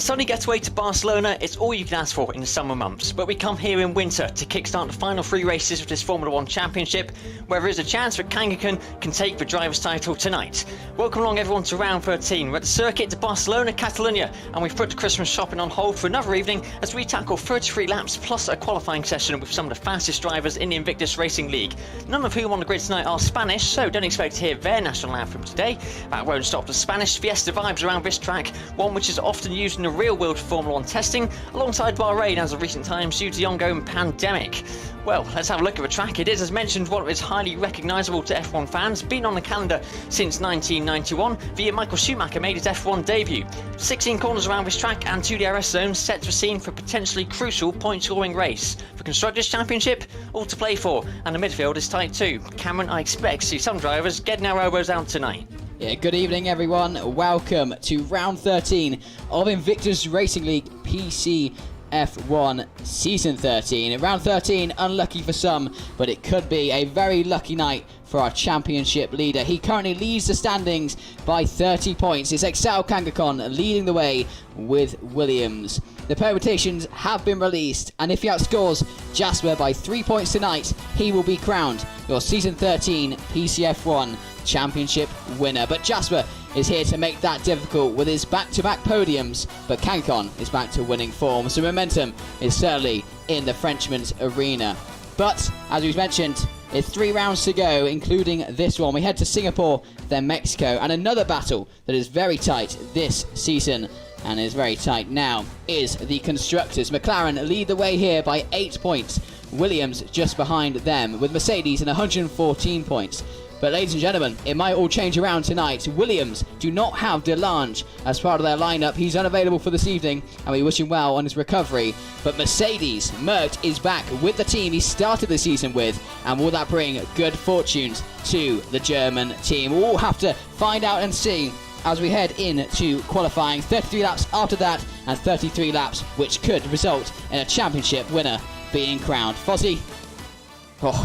sunny getaway to Barcelona, it's all you can ask for in the summer months, but we come here in winter to kickstart the final 3 races of this Formula 1 Championship, where there is a chance that Kangaskhan can take the driver's title tonight. Welcome along everyone to round 13. We're at the circuit to Barcelona, Catalonia, and we've put the Christmas shopping on hold for another evening as we tackle 33 laps plus a qualifying session with some of the fastest drivers in the Invictus Racing League. None of whom on the grid tonight are Spanish, so don't expect to hear their national anthem today. That won't stop the Spanish Fiesta vibes around this track, one which is often used in the real world Formula 1 testing, alongside Bahrain as of recent times due to the ongoing pandemic. Well, let's have a look at the track. It is, as mentioned, one that is highly recognisable to F1 fans, been on the calendar since 1991, the year Michael Schumacher made his F1 debut. 16 corners around this track and 2 DRS zones set the scene for a potentially crucial point-scoring race. For Constructors' Championship, all to play for, and the midfield is tight too. Cameron, I expect to see some drivers getting our elbows out tonight. Yeah, good evening everyone. Welcome to round 13 of Invictus Racing League PC F1 Season 13. Round 13, unlucky for some, but it could be a very lucky night for our championship leader. He currently leads the standings by 30 points. It's Excel Kangaskhan leading the way with Williams. The permutations have been released, and if he outscores Jasper by 3 points tonight, he will be crowned your Season 13 PCF1 Championship winner. But Jasper is here to make that difficult with his back-to-back podiums, but Kangaskhan is back to winning form, so momentum is certainly in the Frenchman's arena. But, as we've mentioned, it's 3 rounds to go, including this one. We head to Singapore, then Mexico, and another battle that is very tight this season, and is very tight now, is the Constructors. McLaren lead the way here by 8 points. Williams just behind them, with Mercedes in 114 points. But ladies and gentlemen, it might all change around tonight. Williams do not have DeLange as part of their lineup. He's unavailable for this evening, and we wish him well on his recovery. But Mercedes, Mert is back with the team he started the season with, and will that bring good fortunes to the German team? We'll have to find out and see as we head into qualifying. 33 laps after that, and 33 laps, which could result in a championship winner being crowned. Fozzy,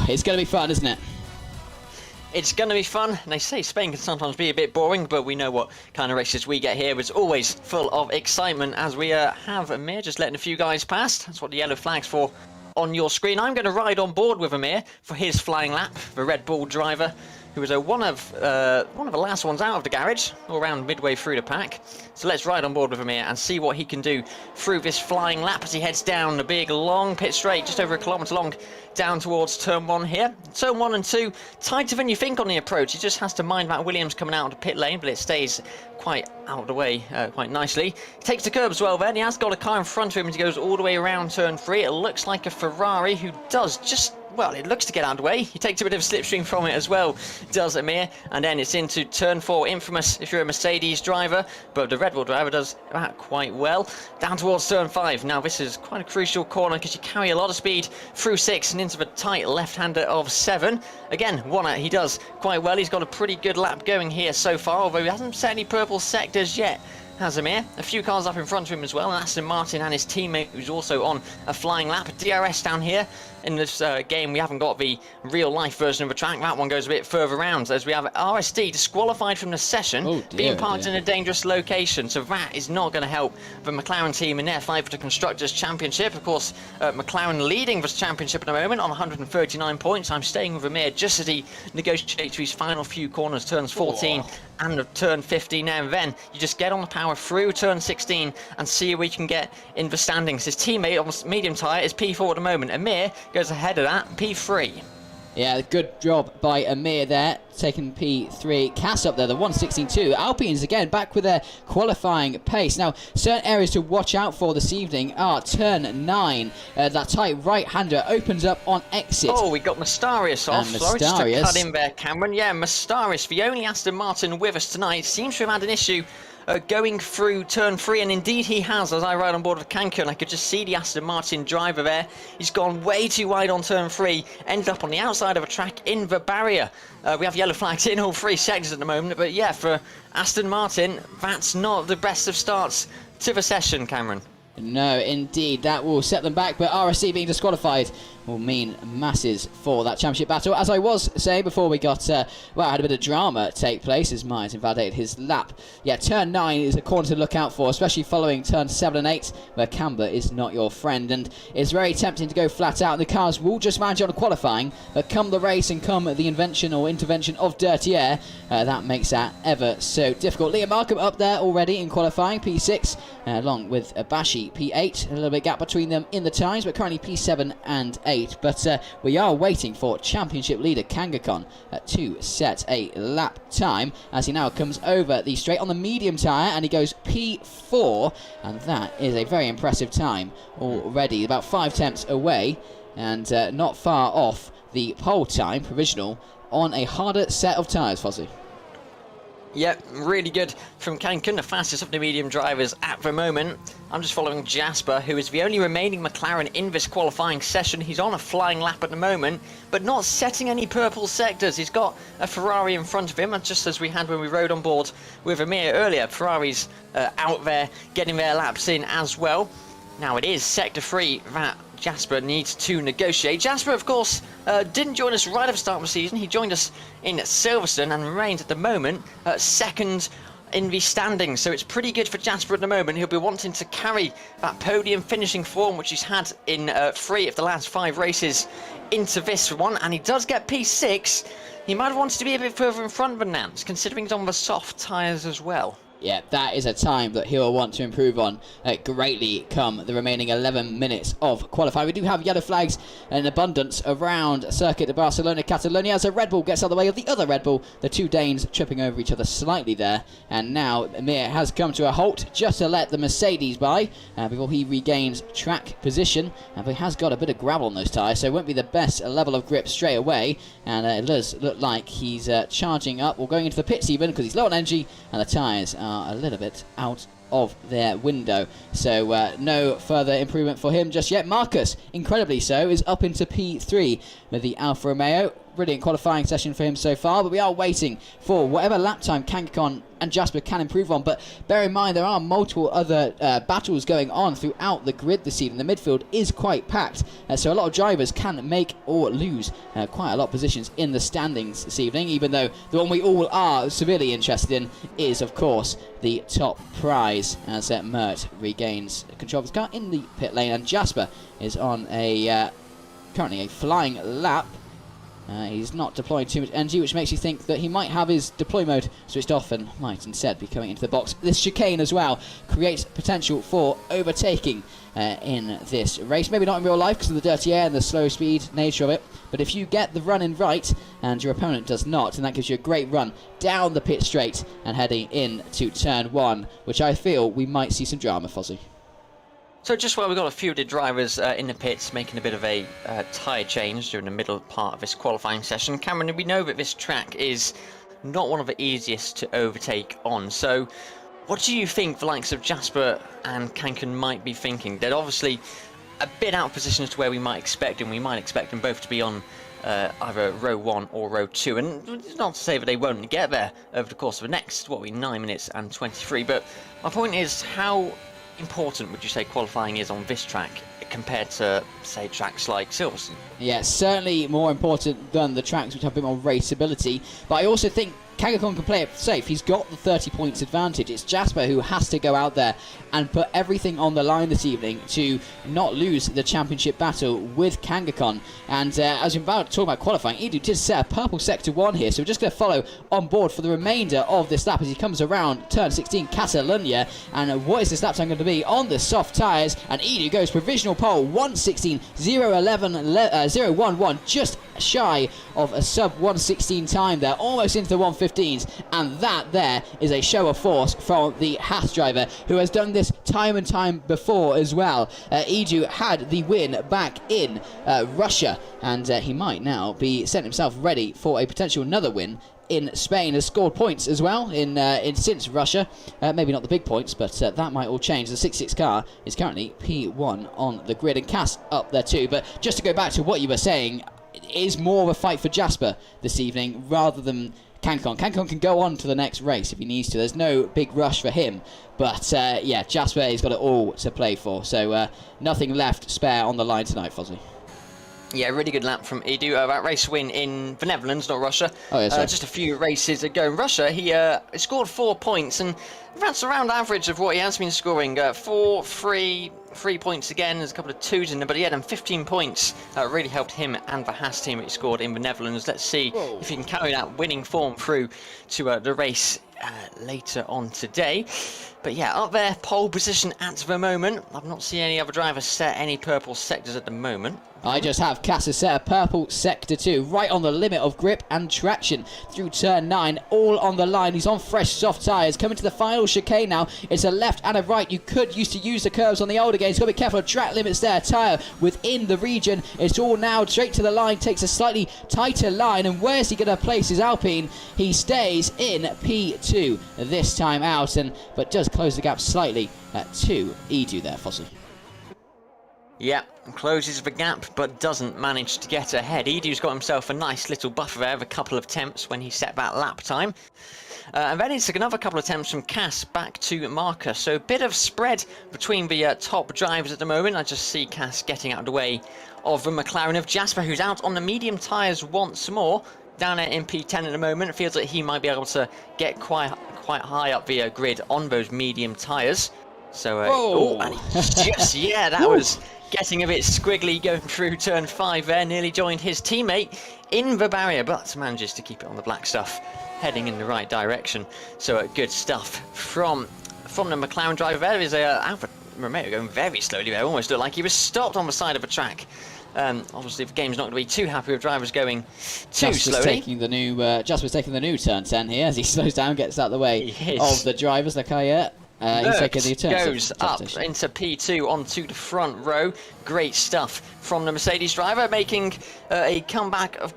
it's going to be fun, isn't it? It's going to be fun, and they say Spain can sometimes be a bit boring, but we know what kind of races we get here. It's always full of excitement as we have Amir just letting a few guys past. That's what the yellow flag's for on your screen. I'm going to ride on board with Amir for his flying lap, the Red Bull driver, who was one of the last ones out of the garage, all around midway through the pack. So let's ride on board with Amir and see what he can do through this flying lap as he heads down the big long pit straight, just over 1 kilometre long, down towards turn 1 here. Turn 1 and 2, tighter than you think on the approach. He just has to mind that Williams coming out of the pit lane, but it stays quite out of the way quite nicely. He takes the curb as well then. He has got a car in front of him as he goes all the way around turn 3. It looks like a Ferrari who does just... well, it looks to get out of the way. He takes a bit of a slipstream from it as well, does Amir. And then it's into turn 4, infamous if you're a Mercedes driver, but the Red Bull driver does that quite well. Down towards turn 5. Now this is quite a crucial corner because you carry a lot of speed through 6 and into the tight left-hander of 7. Again, he does quite well. He's got a pretty good lap going here so far, although he hasn't set any purple sectors yet. Has Amir. A few cars up in front of him as well, and Aston Martin and his teammate who's also on a flying lap. DRS down here. In this game we haven't got the real life version of the track. That one goes a bit further around as we have RSD disqualified from the session, being parked in a dangerous location, so that is not going to help the McLaren team in their fight for the Constructors' Championship. Of course, McLaren leading this championship at the moment on 139 points. I'm staying with Amir just as he negotiates his final few corners, turns 14 and turn 15 now, and then you just get on the power through turn 16 and see where you can get in the standings. His teammate on medium tyre is P4 at the moment. Amir goes ahead of that, P3. Yeah, good job by Amir there, taking P3. Cass up there, the 116.2. Alpines again back with their qualifying pace. Now, certain areas to watch out for this evening are turn 9. That tight right-hander opens up on exit. Oh, we got Mastarius off. Sorry, just to cut in there, Cameron. Yeah, Mastarius, the only Aston Martin with us tonight, seems to have had an issue going through turn 3, and indeed he has. As I ride on board with Kangaskhan, I could just see the Aston Martin driver there. He's gone way too wide on turn 3, ended up on the outside of a track in the barrier. We have yellow flags in all 3 sectors at the moment, but yeah, for Aston Martin, that's not the best of starts to the session, Cameron. No, indeed, that will set them back, but RSC being disqualified will mean masses for that championship battle. As I was saying before we got, well, I had a bit of drama take place as Myers invalidated his lap. Yeah, turn 9 is a corner to look out for, especially following turn 7 and 8, where camber is not your friend, and it's very tempting to go flat out. The cars will just manage on qualifying, but come the race and come the invention or intervention of dirty air, that makes that ever so difficult. Liam Markham up there already in qualifying, P6, along with Bashi, P8. A little bit gap between them in the times, but currently P7 and 8. But we are waiting for championship leader Kangaskhan to set a lap time, as he now comes over the straight on the medium tyre, and he goes P4, and that is a very impressive time already, about 5 tenths away, and not far off the pole time provisional on a harder set of tyres, Fozzy. Yep, really good from Kangaskhan, the fastest of the medium drivers at the moment. I'm just following Jasper, who is the only remaining McLaren in this qualifying session. He's on a flying lap at the moment, but not setting any purple sectors. He's got a Ferrari in front of him, and just as we had when we rode on board with Amir earlier, Ferrari's out there getting their laps in as well. Now it is Sector 3 that Jasper needs to negotiate. Jasper, of course, didn't join us right at the start of the season. He joined us in Silverstone and remains at the moment second in the standings. So it's pretty good for Jasper at the moment. He'll be wanting to carry that podium finishing form, which he's had in 3 of the last 5 races, into this one. And he does get P6. He might have wanted to be a bit further in front than Nance, considering he's on the soft tyres as well. Yeah, that is a time that he'll want to improve on greatly come the remaining 11 minutes of qualifying. We do have yellow flags in abundance around Circuit de Barcelona, Catalonia, as a Red Bull gets out of the way of the other Red Bull. The two Danes tripping over each other slightly there. And now Amir has come to a halt just to let the Mercedes by before he regains track position. But he has got a bit of gravel on those tyres, so it won't be the best level of grip straight away. And it does look like he's charging up or going into the pits even, because he's low on energy and the tyres are a little bit out of their window. So no further improvement for him just yet. Marcus, incredibly so, is up into P3 with the Alfa Romeo. Brilliant qualifying session for him so far, but we are waiting for whatever lap time Kangaskhan and Jasper can improve on. But bear in mind, there are multiple other battles going on throughout the grid this evening. The midfield is quite packed, so a lot of drivers can make or lose quite a lot of positions in the standings this evening, even though the one we all are severely interested in is, of course, the top prize, as Mert regains control of his car in the pit lane, and Jasper is on a currently a flying lap. He's not deploying too much energy, which makes you think that he might have his deploy mode switched off and might instead be coming into the box. This chicane as well creates potential for overtaking in this race. Maybe not in real life because of the dirty air and the slow speed nature of it, but if you get the run in right and your opponent does not, and that gives you a great run down the pit straight and heading into turn 1, which I feel we might see some drama, Fozzy. So just while we've got a few of the drivers in the pits making a bit of a tyre change during the middle part of this qualifying session, Cameron, we know that this track is not one of the easiest to overtake on. So what do you think the likes of Jasper and Kangaskhan might be thinking? They're obviously a bit out of position as to where we might expect them. We might expect them both to be on either row 1 or row 2, and it's not to say that they won't get there over the course of the next, 9 minutes and 23, but my point is, how important would you say qualifying is on this track compared to, say, tracks like Silverstone? Yeah, certainly more important than the tracks which have a bit more raceability, but I also think Kangaskhan can play it safe. He's got the 30 points advantage. It's Jasper who has to go out there and put everything on the line this evening to not lose the championship battle with Kangaskhan. And as we're about to talk about qualifying, Edu did set a purple sector 1 here, so we're just going to follow on board for the remainder of this lap as he comes around turn 16 Catalonia. And what is this lap time going to be on the soft tyres? And Edu goes provisional pole 1:16.011, just shy of a sub 1:16 time there, almost into the 1:15s, and that there is a show of force from the Haas driver, who has done this time and time before as well. Edu had the win back in Russia, and he might now be setting himself ready for a potential another win in Spain. Has scored points as well in since Russia, maybe not the big points, but that might all change. The 6.6 car is currently P1 on the grid, and Cass up there too. But just to go back to what you were saying, it is more of a fight for Jasper this evening rather than Kangaskhan. Kangaskhan can go on to the next race if he needs to. There's no big rush for him. But yeah, Jasper has got it all to play for. So nothing left spare on the line tonight, Fozzy. Yeah, really good lap from Edu. That race win in the Netherlands, not Russia. Oh, yeah, sorry. Just a few races ago in Russia, he scored 4 points, and that's around average of what he has been scoring. 4, 3 points again. There's a couple of 2s in there, but he had 15 points. Really helped him and the Haas team that he scored in the Netherlands. Let's see if he can carry that winning form through to the race later on today. But yeah, up there, pole position at the moment. I've not seen any other drivers set any purple sectors at the moment. I just have Cassis set a purple sector 2, right on the limit of grip and traction through turn 9, all on the line. He's on fresh soft tyres, coming to the final chicane now. It's a left and a right. You could used to use the curves on the older games. Got to be careful of track limits there. Tyre within the region. It's all now straight to the line, takes a slightly tighter line. And where's he going to place his Alpine? He stays in P2 this time out, but does close the gap slightly to Edu there, Fozzy. Yeah, closes the gap, but doesn't manage to get ahead. Edu's got himself a nice little buffer there of a couple of attempts when he set that lap time. And then it's another couple of attempts from Cass back to Marker. So a bit of spread between the top drivers at the moment. I just see Cass getting out of the way of the McLaren of Jasper, who's out on the medium tyres once more. Down at P10 at the moment. It feels like he might be able to get quite high up the grid on those medium tyres. So, and that was getting a bit squiggly going through turn 5 there. Nearly joined his teammate in the barrier, but manages to keep it on the black stuff, heading in the right direction. So good stuff from the McLaren driver there. Is Alfa Romeo going very slowly there. Almost looked like he was stopped on the side of the track. Obviously, the game's not going to be too happy with drivers going too slowly. Jasper's taking the new turn 10 here as he slows down, gets out of the way of the drivers. Look how he's taking the turn. Goes up into P2 onto the front row. Great stuff from the Mercedes driver, making a comeback of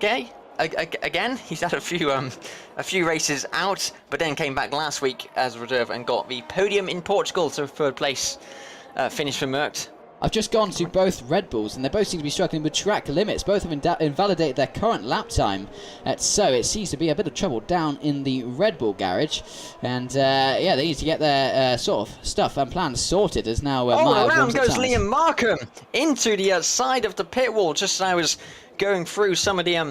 again. He's had a few races out, but then came back last week as a reserve and got the podium in Portugal, so 3rd place finish for Merckx. I've just gone to both Red Bulls, and they both seem to be struggling with track limits. Both have invalidated their current lap time, so it seems to be a bit of trouble down in the Red Bull garage. And they need to get their sort of stuff and plans sorted. As now around goes Liam Markham into the side of the pit wall. Just as I was going through some of the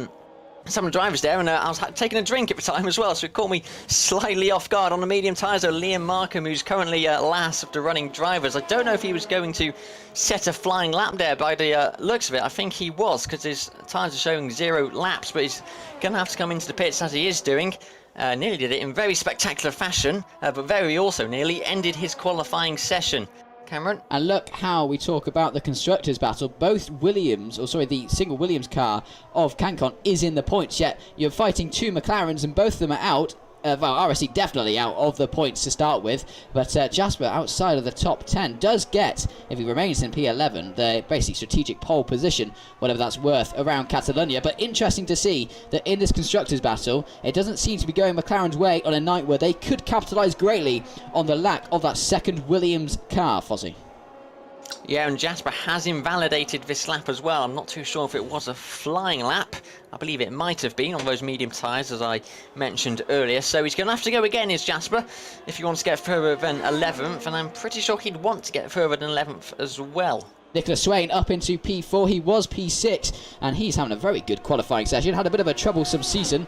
drivers there, and I was taking a drink at the time as well, so it caught me slightly off guard on the medium tyres. So Liam Markham, who's currently last of the running drivers, I don't know if he was going to set a flying lap there by the looks of it. I think he was, because his tyres are showing 0 laps, but he's going to have to come into the pits as he is doing. Nearly did it in very spectacular fashion, but very also nearly ended his qualifying session. Cameron. And look how we talk about the constructors battle. Both the single Williams car of CanCon is in the points, yet you're fighting 2 McLarens and both of them are out. RSC definitely out of the points to start with, but Jasper outside of the top 10 does get, if he remains in P11, the basic strategic pole position, whatever that's worth, around Catalonia. But interesting to see that in this constructors battle, it doesn't seem to be going McLaren's way on a night where they could capitalise greatly on the lack of that second Williams car, Fozzy. Yeah, and Jasper has invalidated this lap as well. I'm not too sure if it was a flying lap. I believe it might have been on those medium tyres, as I mentioned earlier. So he's going to have to go again, is Jasper, if he wants to get further than 11th. And I'm pretty sure he'd want to get further than 11th as well. Nicholas Swain up into P4. He was P6, and he's having a very good qualifying session. Had a bit of a troublesome season,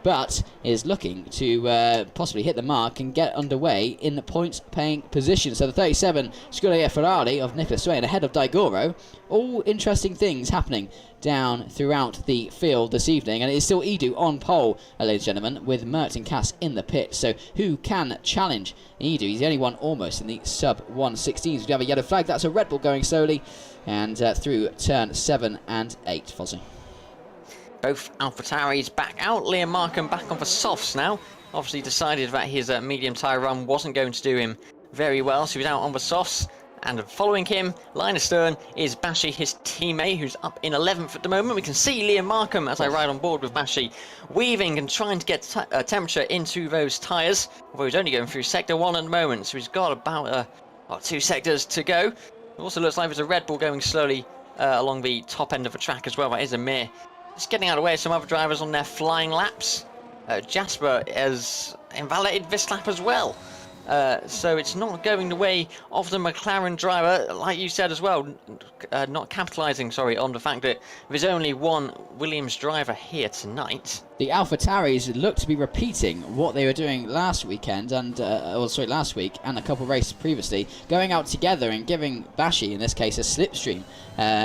but is looking to possibly hit the mark and get underway in the points-paying position. So the 37 Scuderia Ferrari of Nicholas Swain ahead of Daigoro. All interesting things happening down throughout the field this evening, and it is still Edu on pole, ladies and gentlemen, with Merckx and Cass in the pit. So who can challenge Edu? He's the only one almost in the sub 116s. We have a yellow flag. That's a Red Bull going slowly and through turn 7 and 8. Fozzy. Both AlphaTauris back out. Liam Markham back on the softs now. Obviously decided that his medium tyre run wasn't going to do him very well, so he's out on the softs. And following him, line astern, is Bashi, his teammate, who's up in 11th at the moment. We can see Liam Markham, as I ride on board with Bashi, weaving and trying to get temperature into those tyres. Although he's only going through sector 1 at the moment, so he's got about 2 sectors to go. It also looks like there's a Red Bull going slowly along the top end of the track as well. That is a Mir. Just getting out of the way of some other drivers on their flying laps. Jasper has invalidated this lap as well. So it's not going the way of the McLaren driver, like you said as well, not capitalising, on the fact that there's only one Williams driver here tonight. The AlphaTauris look to be repeating what they were doing last weekend last week and a couple of races previously, going out together and giving Bashi, in this case, a slipstream,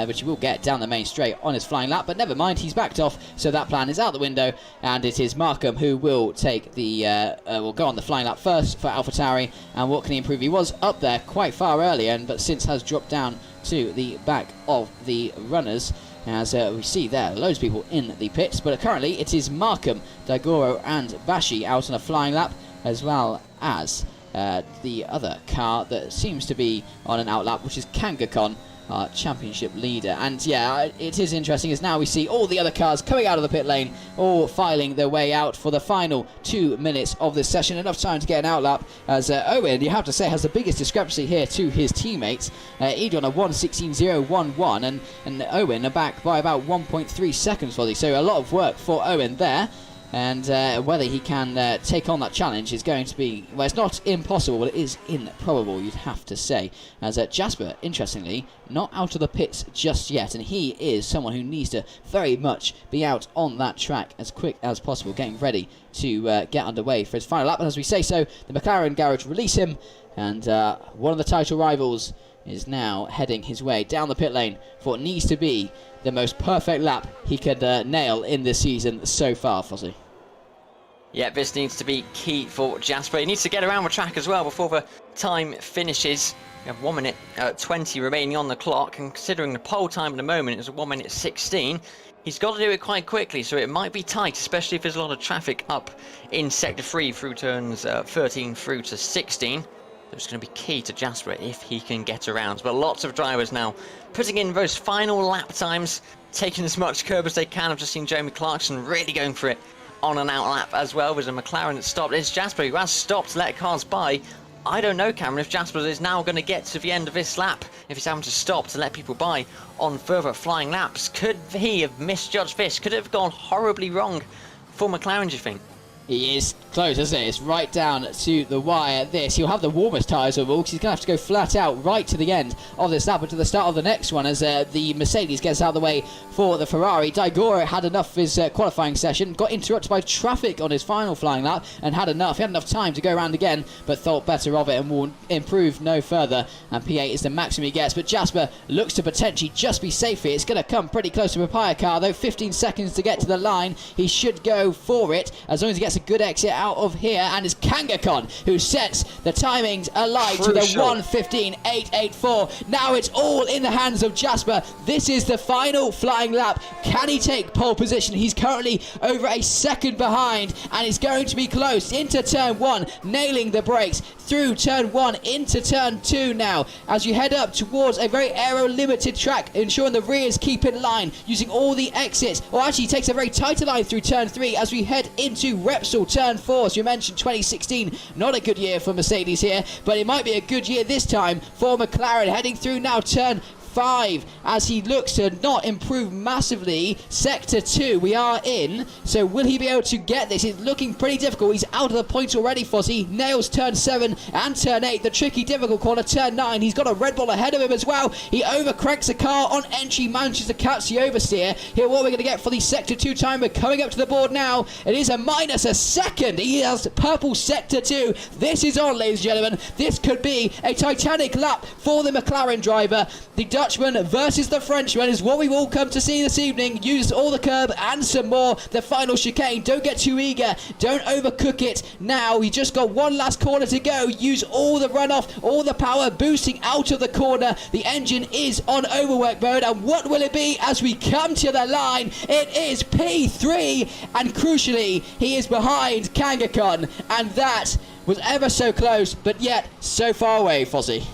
which he will get down the main straight on his flying lap. But never mind, he's backed off, so that plan is out the window, and it is Markham who will take the will go on the flying lap first for AlphaTauri. And what can he improve? He was up there quite far earlier, but since has dropped down to the back of the runners. As we see there, loads of people in the pits, but currently it is Markham, Daigoro and Bashi out on a flying lap, as well as the other car that seems to be on an outlap, which is Kangakon, our championship leader. And yeah, it is interesting as now we see all the other cars coming out of the pit lane, all filing their way out for the final 2 minutes of this session. Enough time to get an outlap, as Owen, you have to say, has the biggest discrepancy here to his teammates. Edon a 1:16.011, and Owen are back by about 1.3 seconds for these. So a lot of work for Owen there. And whether he can take on that challenge is going to be, well, it's not impossible, but it is improbable, you'd have to say. As Jasper, interestingly, not out of the pits just yet, and he is someone who needs to very much be out on that track as quick as possible, getting ready to get underway for his final lap. And as we say so, the McLaren garage release him, and one of the title rivals is now heading his way down the pit lane for what needs to be the most perfect lap he could nail in this season so far, Fozzy. Yeah, this needs to be key for Jasper. He needs to get around the track as well before the time finishes. We have 1 minute 20 remaining on the clock, and considering the pole time at the moment is 1 minute 16, he's got to do it quite quickly, so it might be tight, especially if there's a lot of traffic up in Sector 3 through turns 13 through to 16. So it's going to be key to Jasper if he can get around. But lots of drivers now putting in those final lap times, taking as much curb as they can. I've just seen Jeremy Clarkson really going for it on an outlap as well. There's a McLaren that stopped. It's Jasper who has stopped to let cars by. I don't know, Cameron, if Jasper is now going to get to the end of this lap, if he's having to stop to let people by on further flying laps. Could he have misjudged this? Could it have gone horribly wrong for McLaren, do you think? He is close, isn't it? It's right down to the wire. He'll have the warmest tyres of all, because he's going to have to go flat out right to the end of this lap, but to the start of the next one, as the Mercedes gets out of the way for the Ferrari. Daigoro had enough of his qualifying session, got interrupted by traffic on his final flying lap, and had enough. He had enough time to go around again, but thought better of it and will improve no further. And P8 is the maximum he gets, but Jasper looks to potentially just be safe here. It's going to come pretty close to a Papaya car, though. 15 seconds to get to the line. He should go for it, as long as he gets a good exit out of here. And it's Kangakon who sets the timings alight to the 1:15.884. Now it's all in the hands of Jasper. This is the final flying lap. Can he take pole position? He's currently over a second behind, and it's going to be close into turn 1, nailing the brakes through turn 1 into turn 2 now, as you head up towards a very aero limited track, ensuring the rears keep in line, using all the exits. Or actually, he takes a very tighter line through turn 3 as we head into Repsol turn 4. As you mentioned, 2016, not a good year for Mercedes here, but it might be a good year this time for McLaren, heading through now turn 5 as he looks to not improve massively. Sector 2 we are in, so will he be able to get this? It's looking pretty difficult. He's out of the points already, Fozzy. Nails turn 7 and turn 8, the tricky difficult corner, turn 9. He's got a Red Bull ahead of him as well. He overcorrects the car on entry, manages to catch the oversteer. Here, what we're going to get for the Sector 2 time. We're coming up to the board now. It is a minus a second. He has purple Sector 2. This is on, ladies and gentlemen. This could be a titanic lap for the McLaren driver. The Dutchman versus the Frenchman is what we've all come to see this evening. Use all the curb and some more. The final chicane. Don't get too eager. Don't overcook it. Now, we just got one last corner to go. Use all the runoff, all the power boosting out of the corner. The engine is on overwork mode. And what will it be as we come to the line? It is P3. And crucially, he is behind Kangakon. And that was ever so close, but yet so far away, Fozzy.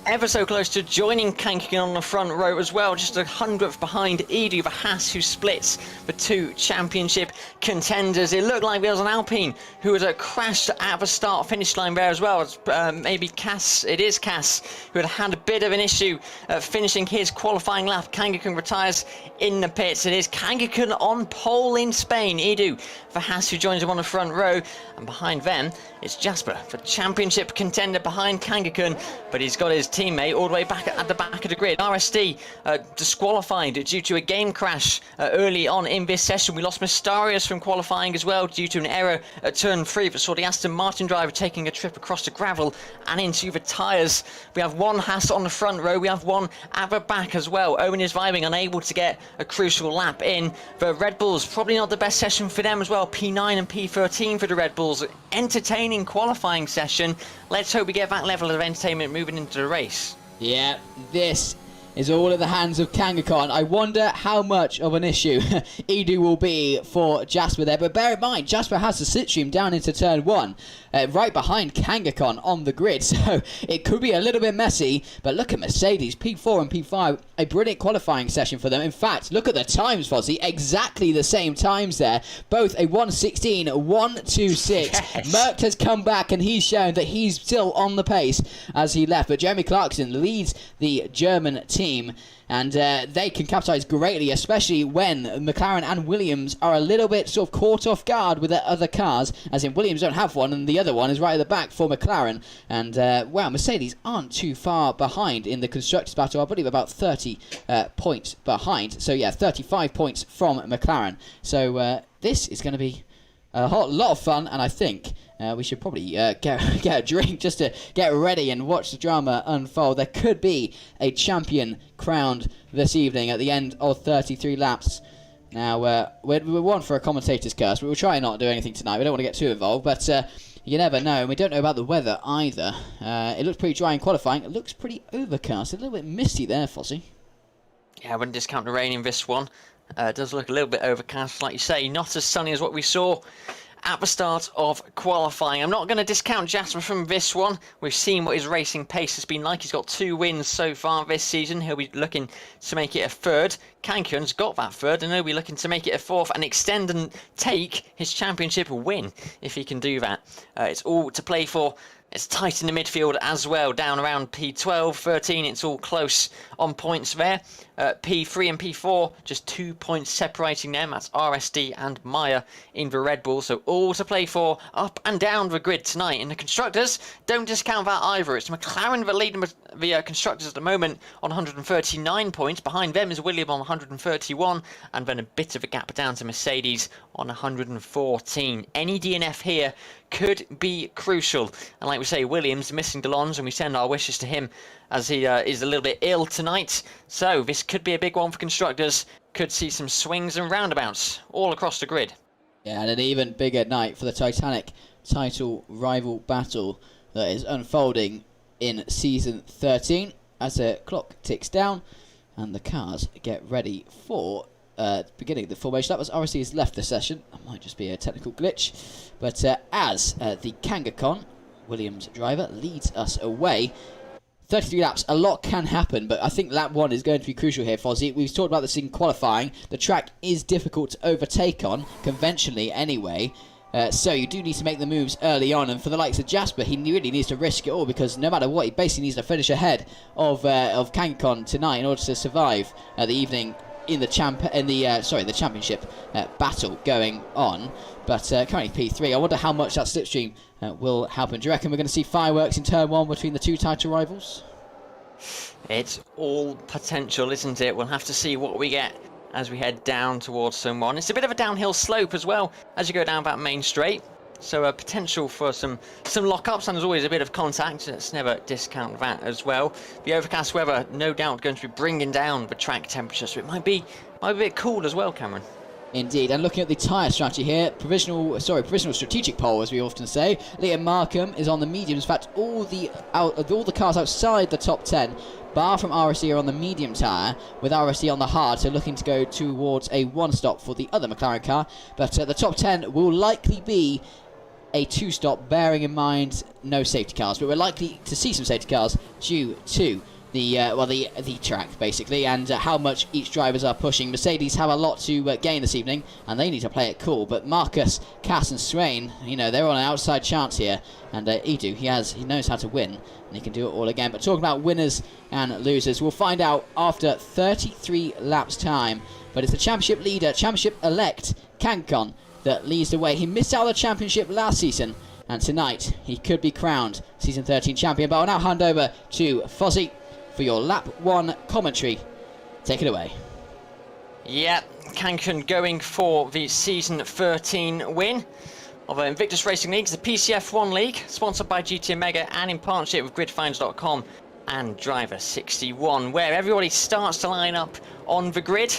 ever so close to joining Kankigan on the front row as well, just 100th behind Edu Verhaas, who splits the two championship contenders. It looked like there was an Alpine who had crashed at the start finish line there as well. It's, maybe Cass, it is Cass, who had a bit of an issue finishing his qualifying lap. Kankigan retires in the pits. It is Kankigan on pole in Spain. Edu Verhaas, who joins him on the front row, and behind them it's Jasper, the championship contender behind Kankigan, but he's got his teammate all the way back at the back of the grid. RSD disqualified due to a game crash early on in this session. We lost Mystarius from qualifying as well due to an error at turn 3 that saw the Aston Martin driver taking a trip across the gravel and into the tyres. We have one Haas on the front row, we have one at the back as well. Owen is vibing, unable to get a crucial lap in. The Red Bulls, probably not the best session for them as well. P9 and P13 for the Red Bulls. Entertaining qualifying session. Let's hope we get that level of entertainment moving into the race. Yeah, this is all in the hands of Kangaskhan. I wonder how much of an issue Edu will be for Jasper there. But bear in mind, Jasper has the slipstream down into turn 1, right behind Kangaskhan on the grid. So it could be a little bit messy. But look at Mercedes, P4 and P5. A brilliant qualifying session for them. In fact, look at the times, Fozzy. Exactly the same times there. Both a 1:16, 1:26. Yes. Merck has come back and he's shown that he's still on the pace as he left. But Jeremy Clarkson leads the German team. And they can capitalise greatly, especially when McLaren and Williams are a little bit sort of caught off guard with their other cars, as in Williams don't have one and the other one is right at the back for McLaren. And wow, Mercedes aren't too far behind in the Constructors battle. I believe about 30 points behind. So yeah, 35 points from McLaren. So this is going to be a lot of fun, and I think we should probably get a drink just to get ready and watch the drama unfold. There could be a champion crowned this evening at the end of 33 laps. Now, we're one for a commentator's curse, but we'll try and not do anything tonight. We don't want to get too involved, but you never know. And we don't know about the weather either. It looks pretty dry in qualifying. It looks pretty overcast. A little bit misty there, Fozzy. Yeah, I wouldn't discount the rain in this one. It does look a little bit overcast, like you say. Not as sunny as what we saw at the start of qualifying. I'm not going to discount Jasper from this one. We've seen what his racing pace has been like. He's got 2 wins so far this season. He'll be looking to make it a 3rd. Kankigan's got that 3rd, and he'll be looking to make it a 4th and extend and take his championship win if he can do that. It's all to play for. It's tight in the midfield as well, down around P12, 13. It's all close on points there. P3 and P4, just 2 points separating them. That's RSD and Maya in the Red Bull. So all to play for up and down the grid tonight. In the Constructors, don't discount that either. It's McLaren that leading the Constructors at the moment on 139 points. Behind them is William on 131. And then a bit of a gap down to Mercedes on 114. Any DNF here could be crucial. And like we say, Williams missing Delons, and we send our wishes to him as he is a little bit ill tonight. So this could be a big one for Constructors. Could see some swings and roundabouts all across the grid. Yeah, and an even bigger night for the Titanic title rival battle that is unfolding in Season 13 as the clock ticks down and the cars get ready for beginning of the formation. That was RSC has left the session. That might just be a technical glitch. But as the Kangaskhan Williams driver leads us away, 33 laps, a lot can happen, but I think lap 1 is going to be crucial here, Fozzy. We've talked about this in qualifying. The track is difficult to overtake on, conventionally anyway. So you do need to make the moves early on, and for the likes of Jasper, he really needs to risk it all, because no matter what, he basically needs to finish ahead of Kangaskhan tonight in order to survive the evening in the championship battle going on. But currently P3. I wonder how much that slipstream will happen. Do you reckon we're going to see fireworks in turn 1 between the two title rivals? It's all potential, isn't it? We'll have to see what we get as we head down towards turn 1. It's a bit of a downhill slope as well as you go down that main straight. So a potential for some lock-ups, and there's always a bit of contact. Let's never discount that as well. The overcast weather, no doubt, going to be bringing down the track temperature, so it might be a bit cool as well, Cameron. Indeed, and looking at the tyre strategy here, provisional strategic pole, as we often say. Liam Markham is on the mediums. In fact, all the cars outside the top 10, bar from RSC, are on the medium tyre, with RSC on the hard, so looking to go towards a 1-stop for the other McLaren car. But the top 10 will likely be a two-stop, bearing in mind no safety cars, but we're likely to see some safety cars due to the track basically, and how much each drivers are pushing. Mercedes have a lot to gain this evening, and they need to play it cool. But Marcus, Cass, and Swain, you know, they're on an outside chance here, and Edu, he knows how to win, and he can do it all again. But talking about winners and losers, we'll find out after 33 laps time. But it's the championship leader, championship elect, Kankon, that leads the way. He missed out on the championship last season, and tonight he could be crowned season 13 champion. But I'll now hand over to Fozzy for your lap 1 commentary. Take it away. Yeah, Kankon going for the season 13 win of Invictus Racing League, the PC F1 League, sponsored by GT Mega and in partnership with gridfinds.com and Driver 61, where everybody starts to line up on the grid,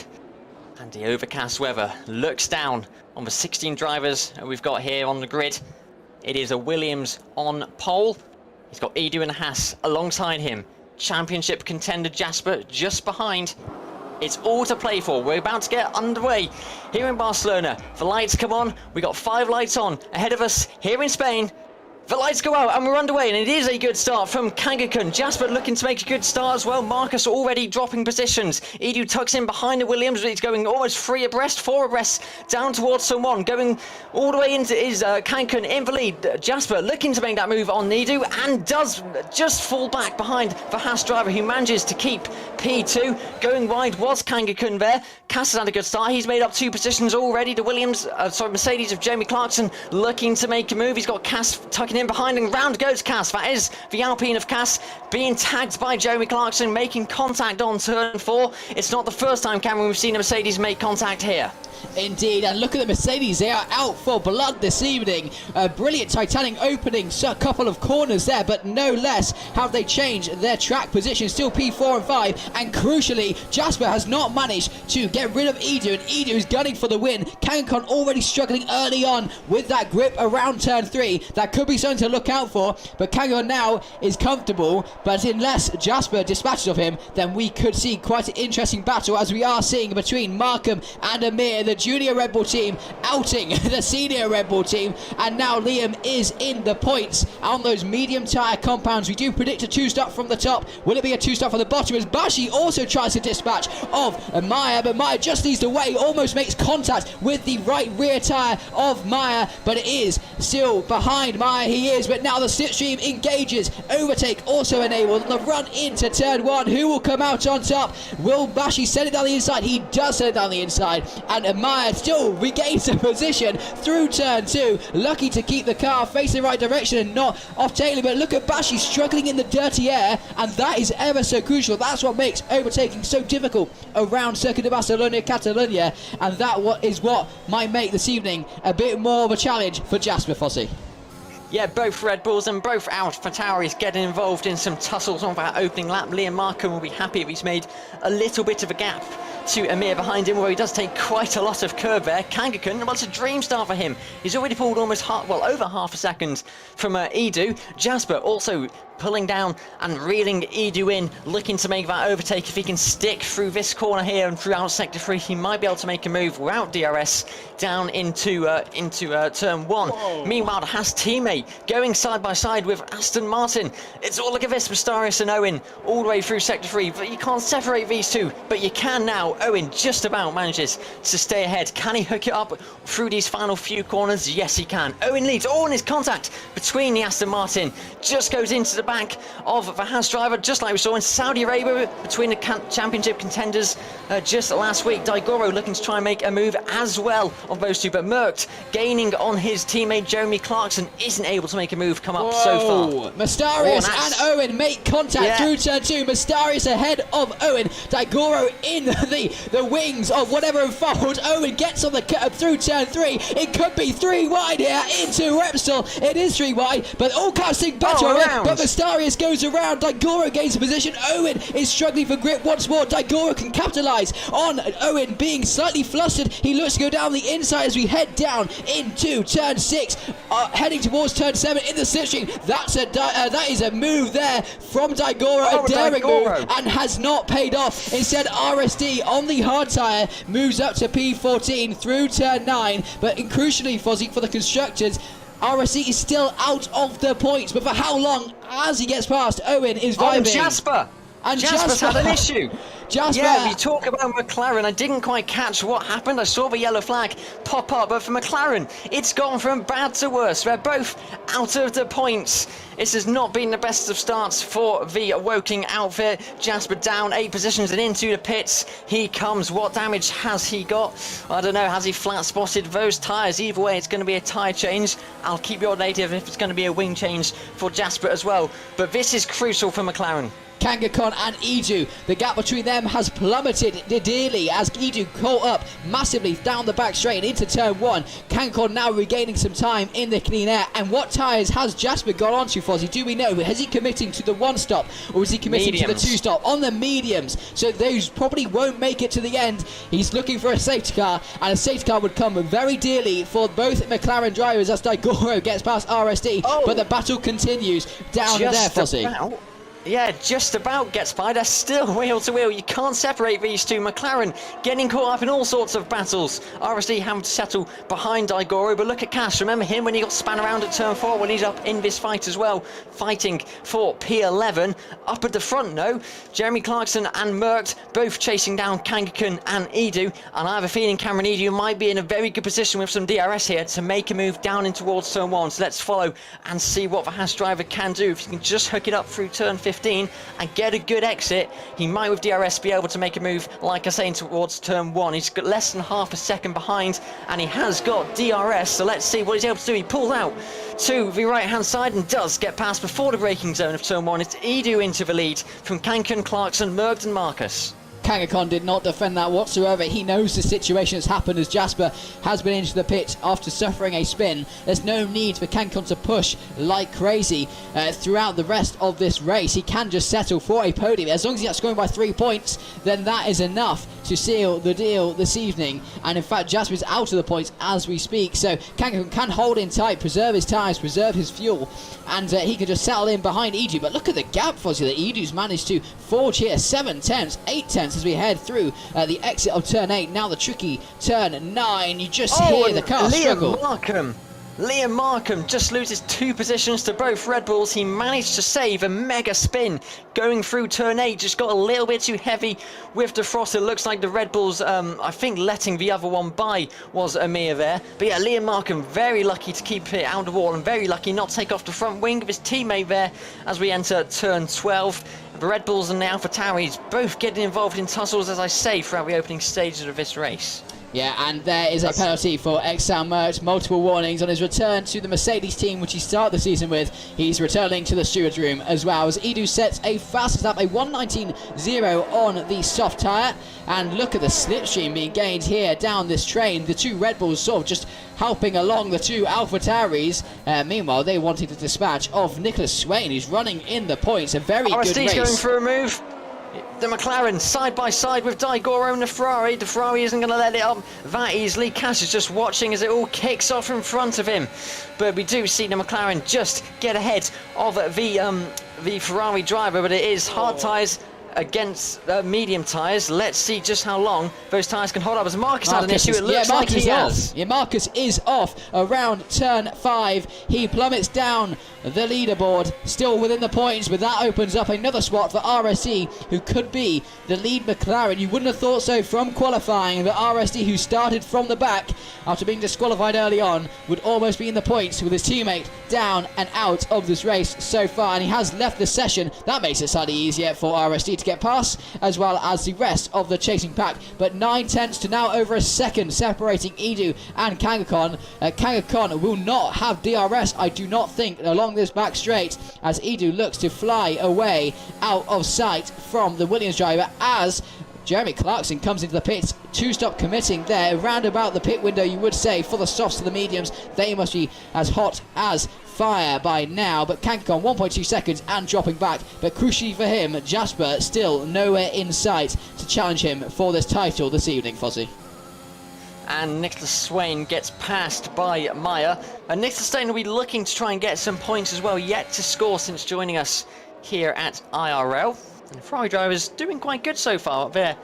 and the overcast weather looks down on the 16 drivers we've got here on the grid. It is a Williams on pole. He's got Edu and Haas alongside him. Championship contender Jasper just behind. It's all to play for. We're about to get underway here in Barcelona. The lights come on. We got 5 lights on ahead of us here in Spain. The lights go out and we're underway, and it is a good start from Kangaskhan. Jasper looking to make a good start as well. Marcus already dropping positions. Edu tucks in behind the Williams, but he's going almost 3 abreast, 4 abreast, down towards someone. Going all the way into is Kangaskhan in the lead. Jasper looking to make that move on Edu, and does just fall back behind the Haas driver, who manages to keep P2. Going wide was Kangaskhan there. Cass has had a good start. He's made up 2 positions already. The Williams, Mercedes of Jamie Clarkson looking to make a move. He's got Cass tucking in behind, and round goes Cass. That is the Alpine of Cass being tagged by Jeremy Clarkson, making contact on turn 4. It's not the first time, Cameron, we've seen a Mercedes make contact here. Indeed, and look at the Mercedes, they are out for blood this evening. A brilliant Titanic opening, so a couple of corners there, but no less have they changed their track position. Still P4 and 5, and crucially, Jasper has not managed to get rid of Edu, and Edu is gunning for the win. Kankon already struggling early on with that grip around turn 3. That could be something to look out for, but Kankon now is comfortable, but unless Jasper dispatches of him, then we could see quite an interesting battle, as we are seeing between Markham and Amir, the junior Red Bull team outing the senior Red Bull team, and now Liam is in the points on those medium tyre compounds. We do predict a 2-stop from the top. Will it be a 2-stop from the bottom, as Bashi also tries to dispatch of Maya, but Maya just leads the way, almost makes contact with the right rear tyre of Maya, but it is still behind Maya. He is, but now the slipstream engages. Overtake also enabled, and the run into turn 1. Who will come out on top? Will Bashi send it down the inside? He does send it down the inside, and Maya still regains the position through turn 2. Lucky to keep the car facing the right direction and not off tailing, but look at Bashi struggling in the dirty air, and that is ever so crucial. That's what makes overtaking so difficult around Circuit de Barcelona, Catalonia, and that is what might make this evening a bit more of a challenge for Jasper Fossey. Yeah, both Red Bulls and both AlphaTauris getting involved in some tussles on that opening lap. Liam Markham will be happy if he's made a little bit of a gap to Amir behind him, where he does take quite a lot of curb there. Kangaskhan, well, it's a dream start for him. He's already pulled almost over half a second from Edu. Jasper also pulling down and reeling Edu in, looking to make that overtake. If he can stick through this corner here and throughout sector 3, he might be able to make a move without DRS down into turn 1. Whoa. Meanwhile, the Haas teammate going side by side with Aston Martin. It's all, look at this, Mastarius and Owen all the way through sector 3, but you can't separate these two, but you can now. Owen just about manages to stay ahead. Can he hook it up through these final few corners? Yes, he can. Owen leads. All in his contact between the Aston Martin just goes into the back of the Haas driver, just like we saw in Saudi Arabia between the championship contenders just last week. Daigoro looking to try and make a move as well of those two, but Merckx gaining on his teammate Jeremy Clarkson isn't able to make a move come up so far. Mastarius and Owen make contact through turn 2. Mastarius ahead of Owen. Daigoro in the wings of whatever unfolds. Owen gets on the cut through turn 3. It could be 3 wide here into Repsol. It is 3 wide, but all casting better. But Mastarius goes around. Daigoro gains a position. Owen is struggling for grip once more. Daigoro can capitalise on Owen being slightly flustered. He looks to go down the inside as we head down into turn 6, heading towards turn 7 in the slipstream. That is a move there from Daigoro, a daring move, and has not paid off. Instead, RSD on the hard tyre moves up to P14 through turn 9, but crucially, Fozzy, for the constructors, RSC is still out of the points, but for how long? As he gets past, Owen is vibing. Oh, Jasper! And Jasper's had an issue. Jasper. Yeah, we talk about McLaren. I didn't quite catch what happened. I saw the yellow flag pop up, but for McLaren, it's gone from bad to worse. They're both out of the points. This has not been the best of starts for the Woking outfit. Jasper down 8 positions and into the pits. He comes. What damage has he got? I don't know. Has he flat spotted those tyres? Either way, it's going to be a tyre change. I'll keep you updated if it's going to be a wing change for Jasper as well. But this is crucial for McLaren. Kangaskhan and Edu, the gap between them has plummeted dearly as Edu caught up massively down the back straight and into turn 1. Kangaskhan now regaining some time in the clean air. And what tyres has Jasper got onto, Fozzy? Do we know? Is he committing to the 1 stop or is he committing to the 2 stop? On the mediums, so those probably won't make it to the end. He's looking for a safety car, and a safety car would come very dearly for both McLaren drivers as Daigoro gets past RSD. But the battle continues down there, Fozzy. Yeah, just about gets by. They're still wheel to wheel. You can't separate these two. McLaren getting caught up in all sorts of battles. RSD having to settle behind Daigoro, but look at Cash. Remember him when he got spun around at turn 4 when he's up in this fight as well, fighting for P11. Up at the front, no. Jeremy Clarkson and Merckx both chasing down Kangaskhan and Edu, and I have a feeling Cameron Edu might be in a very good position with some DRS here to make a move down in towards turn 1. So let's follow and see what the Haas driver can do. If he can just hook it up through turn 15 and get a good exit, he might with DRS be able to make a move, like I say, towards turn 1. He's got less than half a second behind and he has got DRS, so let's see what he's able to do. He pulls out to the right hand side and does get past before the braking zone of turn 1. It's Edu into the lead from Kangaskhan, Clarkson, Merckx and Marcus. Kangaskhan did not defend that whatsoever. He knows the situation has happened as Jasper has been into the pit after suffering a spin. There's no need for Kangaskhan to push like crazy throughout the rest of this race. He can just settle for a podium. As long as he's not scoring by 3 points, then that is enough to seal the deal this evening. And in fact, Jasper is out of the points as we speak. So Kangaskhan can hold in tight, preserve his tyres, preserve his fuel, and he can just settle in behind Edu. But look at the gap, Fozzy, that Edu's managed to forge here. 7 tenths, 8 tenths as we head through the exit of turn 8. Now the tricky turn 9. You just hear the car struggle. Liam Markham just loses 2 positions to both Red Bulls. He managed to save a mega spin going through turn 8. Just got a little bit too heavy with the frost. It looks like the Red Bulls, I think letting the other one by was Amir there. But yeah, Liam Markham very lucky to keep it out of the wall and very lucky not to take off the front wing of his teammate there as we enter turn 12. The Red Bulls and the AlphaTauris both getting involved in tussles, as I say, throughout the opening stages of this race. Yeah, and there is a penalty for Exal Merckx. Multiple warnings on his return to the Mercedes team, which he started the season with. He's returning to the steward's room as well, as Edu sets a fastest lap, a 1:19.0 on the soft tyre. And look at the slipstream being gained here down this train. The 2 Red Bulls sort of just helping along the 2 AlphaTauris. Meanwhile, they wanted to dispatch of Nicholas Swain, who's running in the points. A very good race. Going for a move. The McLaren side by side with Daigoro and the Ferrari. The Ferrari isn't going to let it up that easily. Cash is just watching as it all kicks off in front of him. But we do see the McLaren just get ahead of the Ferrari driver. But it is hard tyres against medium tyres. Let's see just how long those tyres can hold up. As Marcus had an issue, it looks like he has. Yeah, Marcus is off around turn 5. He plummets down the leaderboard, still within the points, but that opens up another spot for RSE, who could be the lead McLaren. You wouldn't have thought so from qualifying, but RSD, who started from the back after being disqualified early on, would almost be in the points with his teammate down and out of this race so far, and he has left the session. That makes it slightly easier for RSD to get past, as well as the rest of the chasing pack. But 9 tenths to now over a second separating Edu and Kangaskhan. Kangaskhan will not have DRS, I do not think, along this back straight, as Edu looks to fly away out of sight from the Williams driver, as Jeremy Clarkson comes into the pits. 2-stop committing there, round about the pit window, you would say, for the softs to the mediums. They must be as hot as fire by now, but Kangaskhan 1.2 seconds and dropping back. But crucially for him, Jasper still nowhere in sight to challenge him for this title this evening, Fozzy. And Nicholas Swain gets passed by Meyer. And Nicholas Swain will be looking to try and get some points as well, yet to score since joining us here at IRL. And the Ferrari driver's doing quite good so far. They're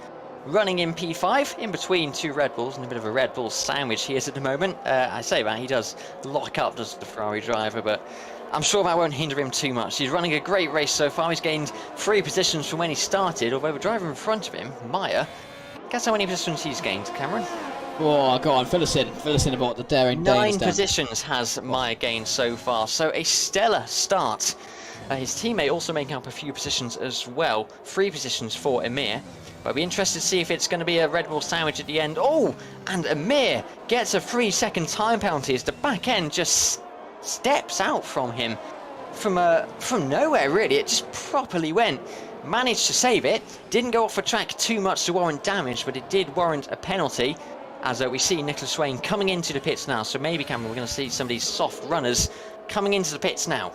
running in P5 in between two Red Bulls, and a bit of a Red Bull sandwich he is at the moment. I say that, he does lock up, does the Ferrari driver, but I'm sure that won't hinder him too much. He's running a great race so far. He's gained 3 positions from when he started, although the driver in front of him, Maya, guess how many positions he's gained, Cameron? Oh, go on, fill us in about the daring Danes. 9 positions has Maya gained so far, so a stellar start. His teammate also making up a few positions as well, 3 positions for Amir. But I'll be interested to see if it's going to be a Red Bull sandwich at the end. Oh, and Amir gets a 3-second time penalty as the back end just steps out from him. From nowhere, really. It just properly went. Managed to save it. Didn't go off the track too much to warrant damage, but it did warrant a penalty. As we see Nicholas Swain coming into the pits now. So maybe, Cameron, we're going to see some of these soft runners coming into the pits now.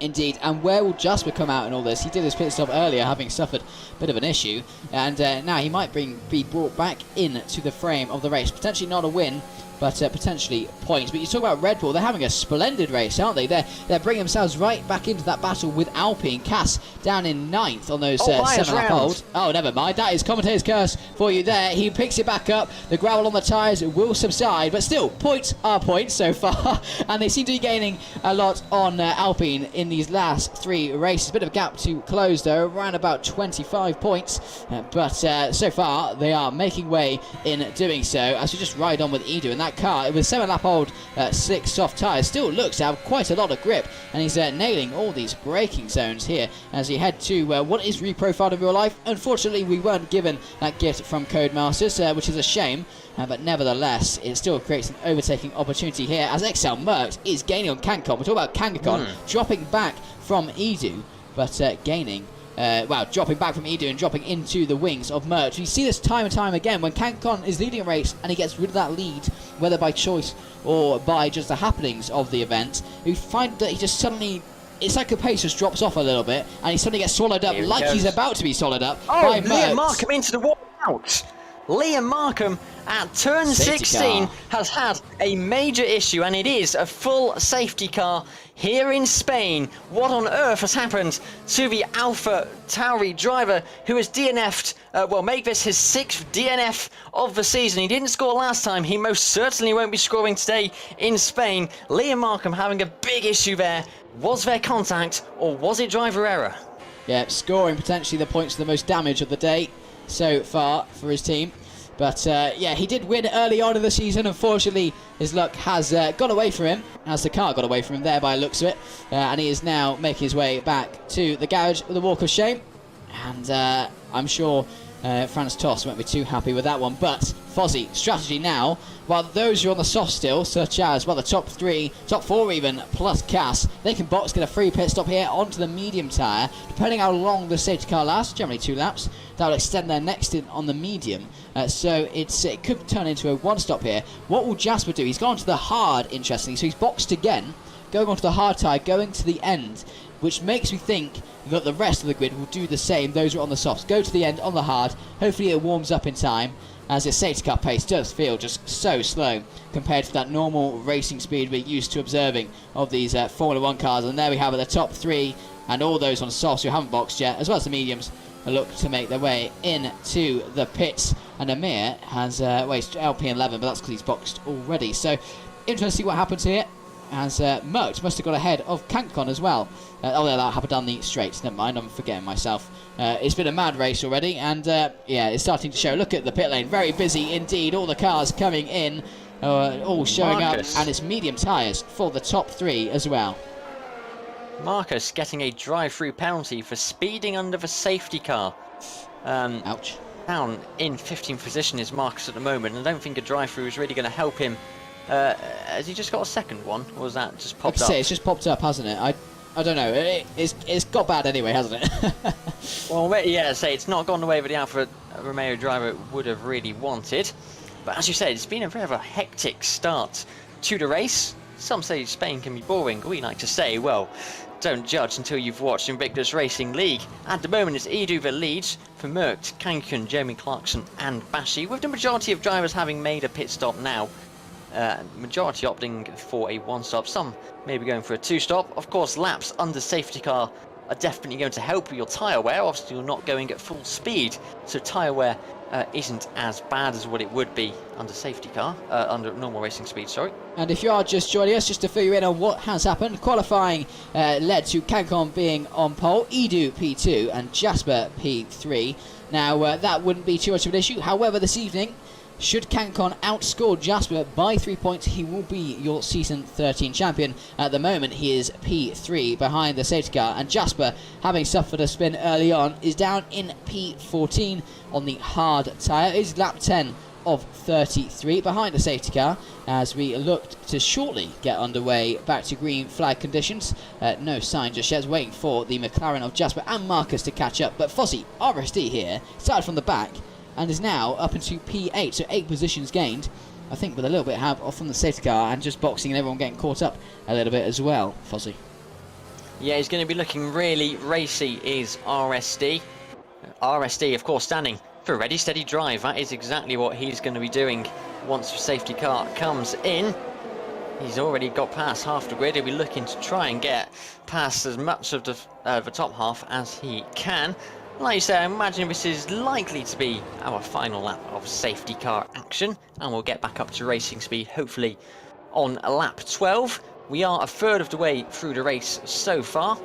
Indeed, and where will Jasper come out in all this? He did his pit stop earlier, having suffered a bit of an issue, and now he might be brought back into the frame of the race. Potentially not a win, but potentially points. But you talk about Red Bull, they're having a splendid race, aren't they? They're bringing themselves right back into that battle with Alpine. Cass down in 9th on those 7-lap holds. Oh, never mind. That is commentator's curse for you there. He picks it back up. The gravel on the tyres will subside, but still, points are points so far. And they seem to be gaining a lot on Alpine in these last 3 races. Bit of a gap to close, though, around about 25 points. But so far, they are making way in doing so as we just ride on with Edu. And that car with 7-lap old 6 soft tyres still looks to have quite a lot of grip, and he's nailing all these braking zones here as he head to what is reprofiled in real life. Unfortunately, we weren't given that gift from Codemasters, which is a shame, but nevertheless it still creates an overtaking opportunity here as XL Merckx is gaining on Cancon. We're talking about Kangaskhan dropping back from Edu, but gaining dropping back from Edu and dropping into the wings of Merckx. We see this time and time again when Kangaskhan is leading a race and he gets rid of that lead, whether by choice or by just the happenings of the event. We find that he just suddenly, it's like the pace just drops off a little bit and he suddenly gets swallowed up like he's about to be swallowed up by Merckx. Liam Markham into the wall out. Liam Markham at turn 16 has had a major issue, and it is a full safety car here in Spain. What on earth has happened to the Alpha Tauri driver who has DNF'd, make this his 6th DNF of the season. He didn't score last time. He most certainly won't be scoring today in Spain. Liam Markham having a big issue there. Was there contact or was it driver error? Yeah, scoring potentially the points for the most damage of the day so far for his team. But yeah, he did win early on in the season. Unfortunately, his luck has got away from him, as the car got away from him there by the looks of it. And he is now making his way back to the garage with a walk of shame. And I'm sure Franz Tost won't be too happy with that one. But Fozzy, strategy now, while those who are on the soft still, such as, well, the top 3, top 4 even, plus Cass, they can box, get a free pit stop here onto the medium tyre. Depending how long the safety car lasts, generally 2 laps, that will extend their next in on the medium. So it could turn into a 1-stop here. What will Jasper do? He's gone to the hard, interestingly, so he's boxed again, going onto the hard tyre, going to the end, which makes me think that the rest of the grid will do the same. Those who are on the softs go to the end on the hard. Hopefully it warms up in time, as his safety car pace does feel just so slow compared to that normal racing speed we're used to observing of these Formula 1 cars. And there we have it, the top 3 and all those on softs who haven't boxed yet, as well as the mediums, look to make their way into the pits. And Amir has he's LP11, but that's because he's boxed already. So interesting to see what happens here, as Merckx must have got ahead of Kangaskhan as well. That happened down the straights. Never mind, I'm forgetting myself. It's been a mad race already, and yeah, it's starting to show. Look at the pit lane, very busy indeed. All the cars coming in, all showing up, and it's medium tyres for the top 3 as well. Marcus getting a drive-through penalty for speeding under the safety car. Ouch. Down in 15th position is Marcus at the moment, and I don't think a drive-through is really going to help him. Has he just got a second one, or was that just popped up? It's just popped up, hasn't it? I don't know. It's got bad anyway, hasn't it? Well, yeah, it's not gone the way that the Alfa Romeo driver would have really wanted. But as you said, it's been a very hectic start to the race. Some say Spain can be boring. We like to say, well, don't judge until you've watched Invictus Racing League. At the moment, it's Edu that leads for Merckx, Kangaskhan, Jeremy Clarkson and Bashi, with the majority of drivers having made a pit stop now. Majority opting for a 1-stop, some maybe going for a 2-stop. Of course, laps under safety car are definitely going to help with your tyre wear. Obviously, you're not going at full speed, so tyre wear isn't as bad as what it would be under safety car, under normal racing speed, sorry. And if you are just joining us, just to fill you in on what has happened, qualifying led to Cancon being on pole, Edu P2 and Jasper P3. Now, that wouldn't be too much of an issue. However, this evening, should Cancon outscore Jasper by 3 points, he will be your Season 13 champion. At the moment, he is P3 behind the safety car, and Jasper, having suffered a spin early on, is down in P14 on the hard tyre. It is lap 10 of 33 behind the safety car as we look to shortly get underway back to green flag conditions. No sign just yet, waiting for the McLaren of Jasper and Marcus to catch up, but Fozzy, RSD here, started from the back and is now up into P8, so 8 positions gained, I think, with a little bit of help off from the safety car and just boxing and everyone getting caught up a little bit as well. Fozzy. Yeah, he's going to be looking really racy, is RSD. RSD, of course, standing for ready, steady drive. That is exactly what he's going to be doing once the safety car comes in. He's already got past half the grid. He'll be looking to try and get past as much of the top half as he can. Like you say, I imagine this is likely to be our final lap of safety car action, and we'll get back up to racing speed hopefully on lap 12. We are a third of the way through the race so far,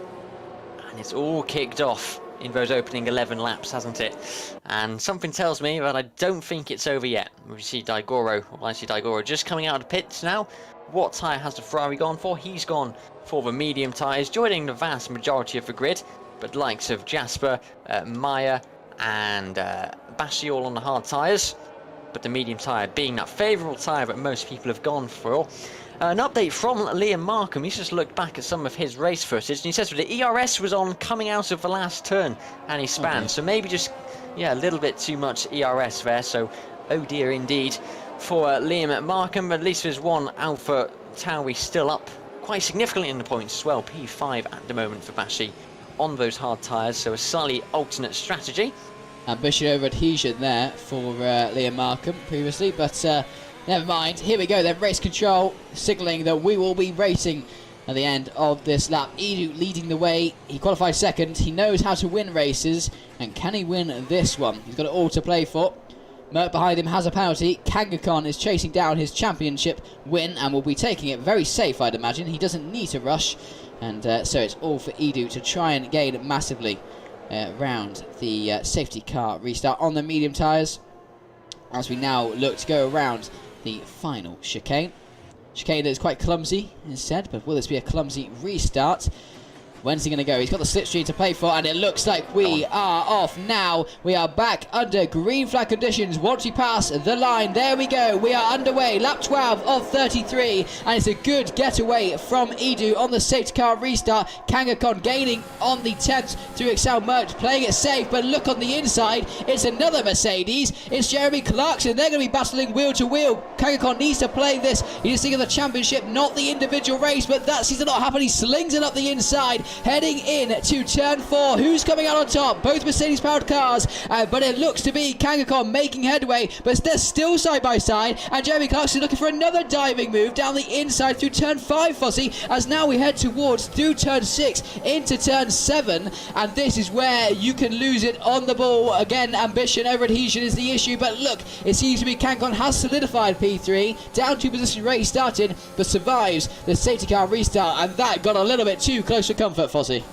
and it's all kicked off in those opening 11 laps, hasn't it? And something tells me that I don't think it's over yet. We see Daigoro just coming out of the pits now. What tyre has the Ferrari gone for? He's gone for the medium tyres, joining the vast majority of the grid. But likes of Jasper, Maya and Bashi all on the hard tyres. But the medium tyre being that favourable tyre that most people have gone for. An update from Liam Markham. He's just looked back at some of his race footage and he says that the ERS was on coming out of the last turn and he spanned. Okay. So maybe just, yeah, a little bit too much ERS there. So, oh dear indeed for Liam Markham. But at least there's one Alpha Tauri still up quite significantly in the points as well. P5 at the moment for Bashi on those hard tyres, so a slightly alternate strategy. Ambition over adhesion there for Liam Markham previously, but never mind. Here we go then, race control signalling that we will be racing at the end of this lap. Edu leading the way. He qualified second. He knows how to win races, and can he win this one? He's got it all to play for. Merc behind him has a penalty. Kangaskhan is chasing down his championship win and will be taking it very safe, I'd imagine. He doesn't need to rush. And so it's all for Edu to try and gain massively round the safety car restart on the medium tyres, as we now look to go around the final chicane. Chicane that is quite clumsy instead, but will this be a clumsy restart? When's he going to go? He's got the slipstream to play for, and it looks like we are off now. We are back under green flag conditions. Once we pass the line, there we go. We are underway. Lap 12 of 33, and it's a good getaway from Edu on the safety car restart. Kangaskhan gaining on the 10th through Excel Merch, playing it safe, but look on the inside. It's another Mercedes. It's Jeremy Clarkson. They're going to be battling wheel to wheel. Kangaskhan needs to play this. He's thinking of the championship, not the individual race, but that seems to not happen. He slings it up the inside. Heading in to turn 4. Who's coming out on top? Both Mercedes powered cars, but it looks to be Kangaskhan making headway, but they're still side by side, and Jeremy Clarkson looking for another diving move down the inside through turn 5, Fozzy, as now we head towards through turn 6 into turn 7, and this is where you can lose it on the ball. Again, ambition over adhesion is the issue, but look, it seems to be Kangaskhan has solidified P3, down 2 position race started, but survives the safety car restart, and that got a little bit too close for comfort, Fozzy.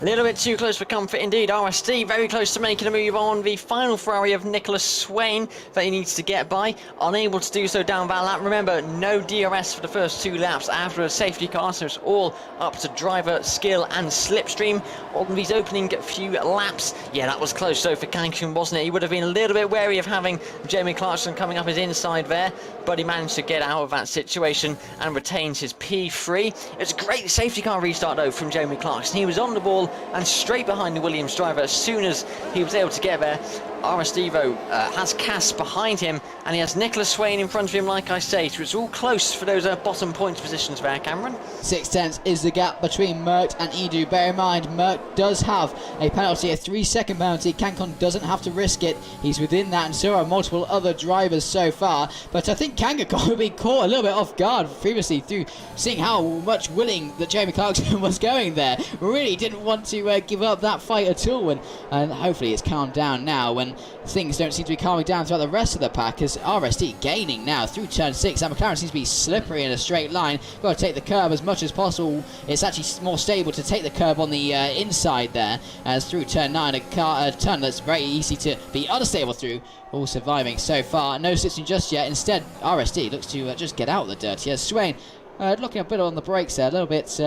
A little bit too close for comfort indeed. RSD very close to making a move on the final Ferrari of Nicholas Swain that he needs to get by. Unable to do so down that lap. Remember, no DRS for the first 2 laps after a safety car, so it's all up to driver skill and slipstream on these opening few laps. Yeah, that was close though for Kangaskhan, wasn't it? He would have been a little bit wary of having Jamie Clarkson coming up his inside there, but he managed to get out of that situation and retains his P3. It's a great safety car restart though from Jamie Clarkson. He was on the ball and straight behind the Williams driver as soon as he was able to get there. RSDevo has Cass behind him, and he has Nicholas Swain in front of him, like I say, so it's all close for those bottom points positions there, Cameron. 6/10 is the gap between Merck and Edu. Bear in mind, Merck does have a penalty, a 3-second penalty. Kangon doesn't have to risk it. He's within that, and so are multiple other drivers so far. But I think Kangon will be caught a little bit off guard previously through seeing how much willing that Jamie Clarkson was going there. Really didn't want to give up that fight at all, and hopefully it's calmed down now when things don't seem to be calming down throughout the rest of the pack, as RSD gaining now through turn 6, and McLaren seems to be slippery in a straight line. Got to take the curb as much as possible. It's actually more stable to take the curb on the inside there, as through turn 9, a turn that's very easy to be unstable through. All surviving so far. No switching just yet. Instead, RSD looks to just get out of the dirt here. Swain looking a bit on the brakes there, a little bit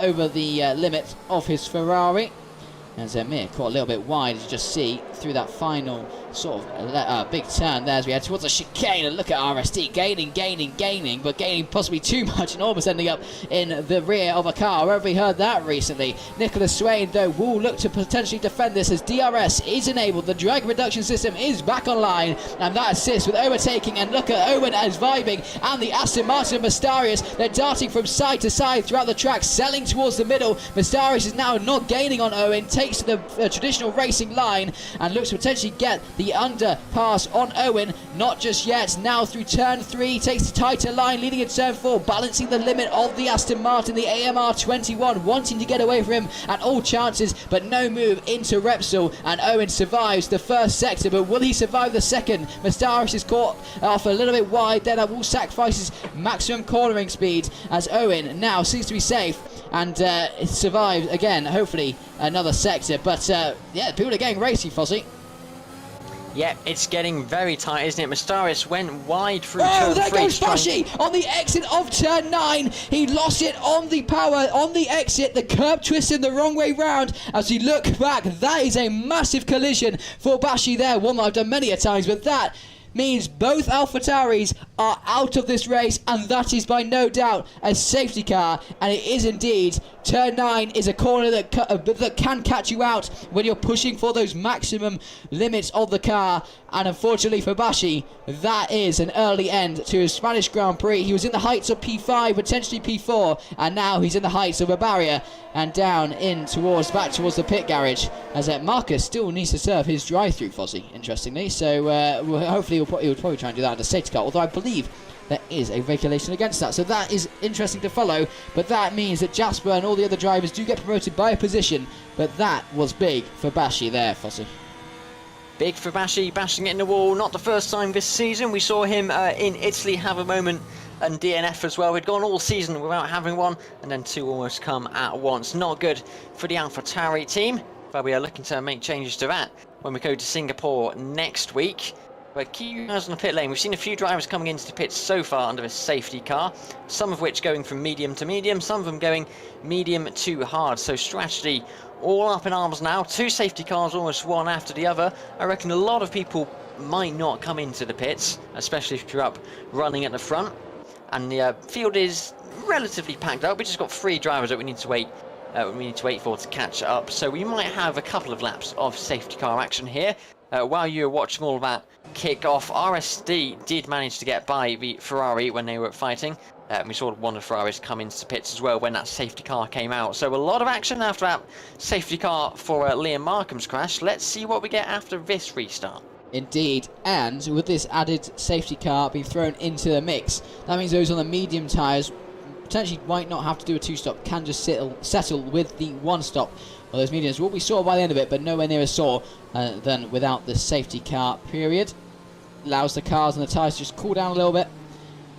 over the limit of his Ferrari. As Mir caught a little bit wide, as you just see, through that final sort of big turn there as we head towards the chicane. And look at RSD gaining, but gaining possibly too much and almost ending up in the rear of a car. Where have we heard that recently? Nicholas Swain, though, will look to potentially defend this as DRS is enabled. The drag reduction system is back online, and that assists with overtaking. And look at Owen as vibing, and the Aston Martin Mastarius. They're darting from side to side throughout the track, selling towards the middle. Mastarius is now not gaining on Owen, takes to the traditional racing line and looks to potentially get the underpass on Owen. Not just yet. Now through turn 3, takes the tighter line, leading in turn 4, balancing the limit of the Aston Martin, the AMR 21, wanting to get away from him at all chances, but no move into Repsol, and Owen survives the first sector, but will he survive the second? Mastarius is caught off a little bit wide there. That will sacrifice his maximum cornering speed, as Owen now seems to be safe and it survives again, hopefully another sector. But yeah, people are getting racy, Fozzy. Yeah, it's getting very tight, isn't it? Mastarius went wide through turn 3. There goes Bashi on the exit of turn 9. He lost it on the power, on the exit. The curb twisted the wrong way round. As you look back, that is a massive collision for Bashi there. One that I've done many a times, but that means both AlphaTauris are out of this race, and that is by no doubt a safety car. And it is indeed. Turn 9 is a corner that can catch you out when you're pushing for those maximum limits of the car. And unfortunately for Bashi, that is an early end to his Spanish Grand Prix. He was in the heights of P5, potentially P4, and now he's in the heights of a barrier and down in back towards the pit garage, as Marcus still needs to serve his drive-through, Fozzy, interestingly. So hopefully he'll probably try and do that in a safety car, although I believe there is a regulation against that. So that is interesting to follow, but that means that Jasper and all the other drivers do get promoted by a position, but that was big for Bashi there, Fozzy. Big for Bashi, bashing it in the wall. Not the first time this season. We saw him in Italy have a moment, and DNF as well. We'd gone all season without having one, and then 2 almost come at once. Not good for the AlphaTauri team, but we are looking to make changes to that when we go to Singapore next week. But keep your eyes on the pit lane. We've seen a few drivers coming into the pits so far under a safety car, some of which going from medium to medium, some of them going medium to hard. So strategy all up in arms now. 2 safety cars, almost one after the other. I reckon a lot of people might not come into the pits, especially if you're up running at the front. And the field is relatively packed up. We just got 3 drivers that we need to wait for to catch up. So we might have a couple of laps of safety car action here. While you were watching all of that kick off, RSD did manage to get by the Ferrari when they were fighting. We saw one of the Ferraris come into the pits as well when that safety car came out. So a lot of action after that safety car for Liam Markham's crash. Let's see what we get after this restart. Indeed, and with this added safety car being thrown into the mix, that means those on the medium tyres potentially might not have to do a 2-stop, can just settle with the 1-stop. Well, those mediums will be sore by the end of it, but nowhere near as sore than without the safety car period. Allows the cars and the tyres to just cool down a little bit,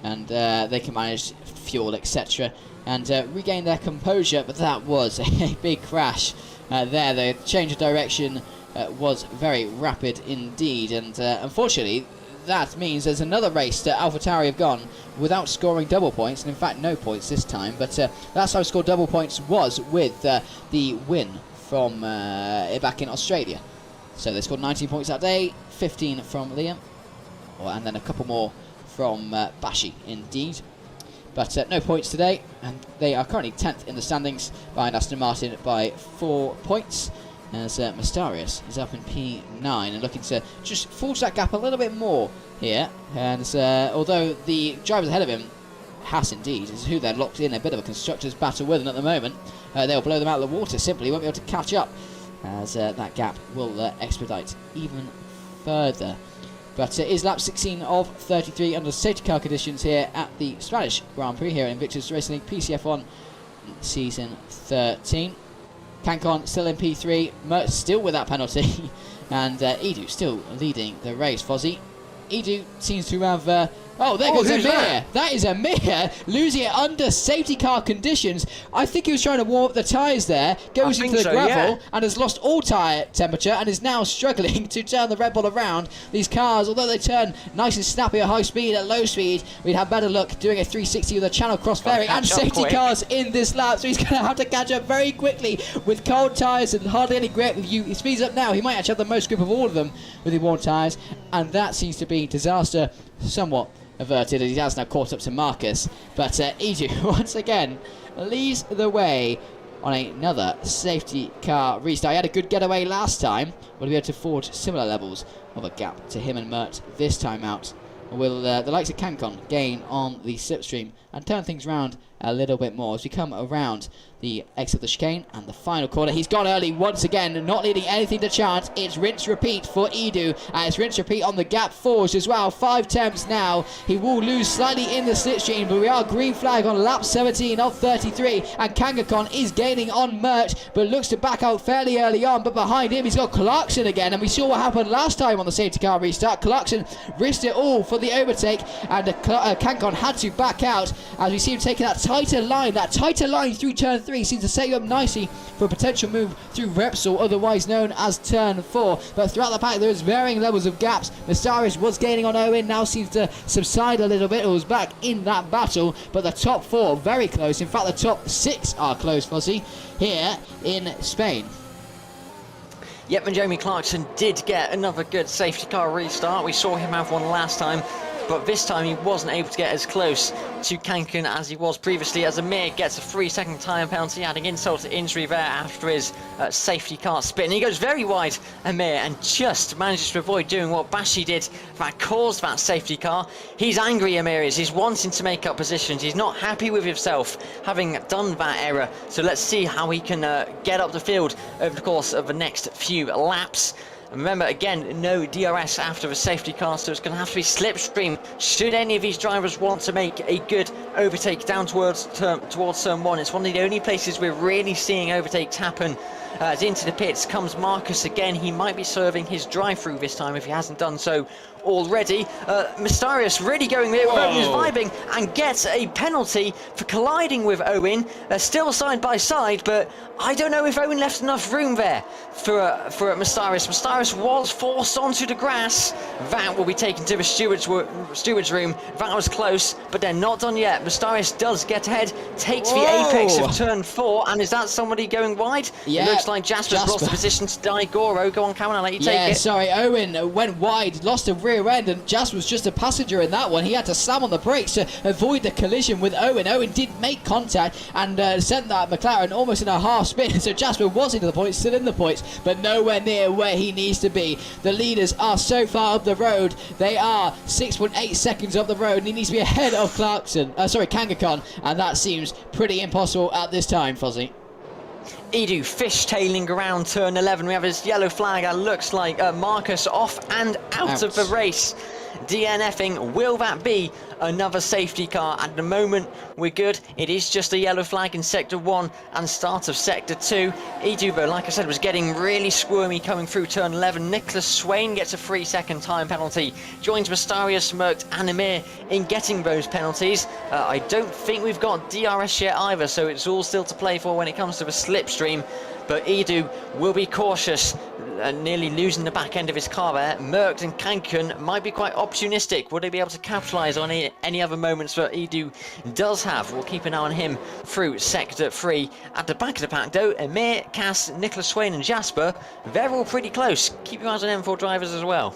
and they can manage fuel, etc., and regain their composure. But that was a big crash there. The change of direction was very rapid indeed, and unfortunately that means there's another race that AlphaTauri have gone without scoring double points, and in fact no points this time. But last time I scored double points was with the win from back in Australia. So they scored 19 points that day, 15 from Liam, and then a couple more from Bashi indeed. But no points today, and they are currently 10th in the standings behind Aston Martin by 4 points. as Mystarius is up in P9 and looking to just forge that gap a little bit more here. And although the drivers ahead of him has indeed, is who they're locked in a bit of a constructors battle with, and at the moment they'll blow them out of the water, simply won't be able to catch up, as that gap will expedite even further. But it is lap 16 of 33 under safety car conditions here at the Spanish Grand Prix here in Invictus Racing League PC F1 Season 13. Cancon still in P3, Mert still with that penalty, and Edu still leading the race. Fozzy, Edu seems to have... oh, there goes Amir. That is Amir losing it under safety car conditions. I think he was trying to warm up the tyres there, goes into the gravel, and has lost all tyre temperature and is now struggling to turn the Red Bull around. These cars, although they turn nice and snappy at high speed, at low speed, we'd have better luck doing a 360 with a channel cross fairing and safety cars in this lap. So he's going to have to catch up very quickly with cold tyres and hardly any grip. If he speeds up now, he might actually have the most grip of all of them with the warm tyres, and that seems to be disaster somewhat averted, as he has now caught up to Marcus. But Edu once again leads the way on another safety car restart. He had a good getaway last time. Will be able to forge similar levels of a gap to him and Mert this time out. Will the likes of Cancon gain on the slipstream and turn things around a little bit more as we come around the exit of the chicane and the final corner. He's gone early once again, not leading anything to chance. It's rinse repeat for Edu, and it's rinse repeat on the gap forged as well. 5 attempts now. He will lose slightly in the slipstream, but we are green flag on lap 17 of 33, and Kangakonn is gaining on Mert, but looks to back out fairly early on. But behind him he's got Clarkson again, and we saw what happened last time on the safety car restart. Clarkson risked it all for the overtake, and Kangakonn had to back out as we see him taking that tighter line through turn 3. Seems to set you up nicely for a potential move through Repsol, otherwise known as turn 4. But throughout the pack there is varying levels of gaps. Mystarius was gaining on Owen, now seems to subside a little bit. It was back in that battle, but the top 4 very close. In fact, the top 6 are close, Fozzy, here in Spain. Yep, and Jeremy Clarkson did get another good safety car restart. We saw him have one last time, but this time he wasn't able to get as close to Kankin as he was previously, as Amir gets a 3-second time penalty, adding insult to injury there after his safety car spin. And he goes very wide, Amir, and just manages to avoid doing what Bashi did that caused that safety car. He's angry, Amir is. He's wanting to make up positions. He's not happy with himself having done that error. So let's see how he can get up the field over the course of the next few laps. And remember, again, no DRS after the safety car, so it's going to have to be slipstream should any of these drivers want to make a good overtake down towards turn 1. It's one of the only places we're really seeing overtakes happen. As into the pits comes Marcus again. He might be serving his drive-through this time if he hasn't done so already. Mystarius really going there. Owen is vibing and gets a penalty for colliding with Owen. They're still side by side, but I don't know if Owen left enough room there for Mystarius. Mystarius was forced onto the grass. That will be taken to the steward's room. That was close, but they're not done yet. Mystarius does get ahead, takes the apex of turn 4, and is that somebody going wide? Yeah, it looks like Jasper's lost the position to Daigoro. Go on, Cameron, I'll let you take it. Sorry, Owen went wide, lost a rear end, and Jasper was just a passenger in that one. He had to slam on the brakes to avoid the collision with Owen. Owen did make contact and sent that McLaren almost in a half spin, so Jasper was into the points, still in the points, but nowhere near where he needs to be. The leaders are so far up the road. They are 6.8 seconds up the road, and he needs to be ahead of Kangakonn, and that seems pretty impossible at this time, Fozzy. Edu fishtailing around turn 11. We have his yellow flag. That looks like Marcus off and out of the race. DNFing. Will that be another safety car? At the moment, we're good. It is just a yellow flag in Sector 1 and start of Sector 2. Edu, like I said, was getting really squirmy coming through turn 11. Nicholas Swain gets a 3-second time penalty. Joins Mystarius, Merckx and Amir in getting those penalties. I don't think we've got DRS yet either, so it's all still to play for when it comes to the slipstream. But Edu will be cautious, nearly losing the back end of his car there. Merckx and Kanken might be quite opportunistic. Will they be able to capitalise on any other moments that Edu does have? We'll keep an eye on him through Sector 3. At the back of the pack though, Amir, Cass, Nicholas Swain and Jasper, they're all pretty close. Keep your eyes on M4 drivers as well.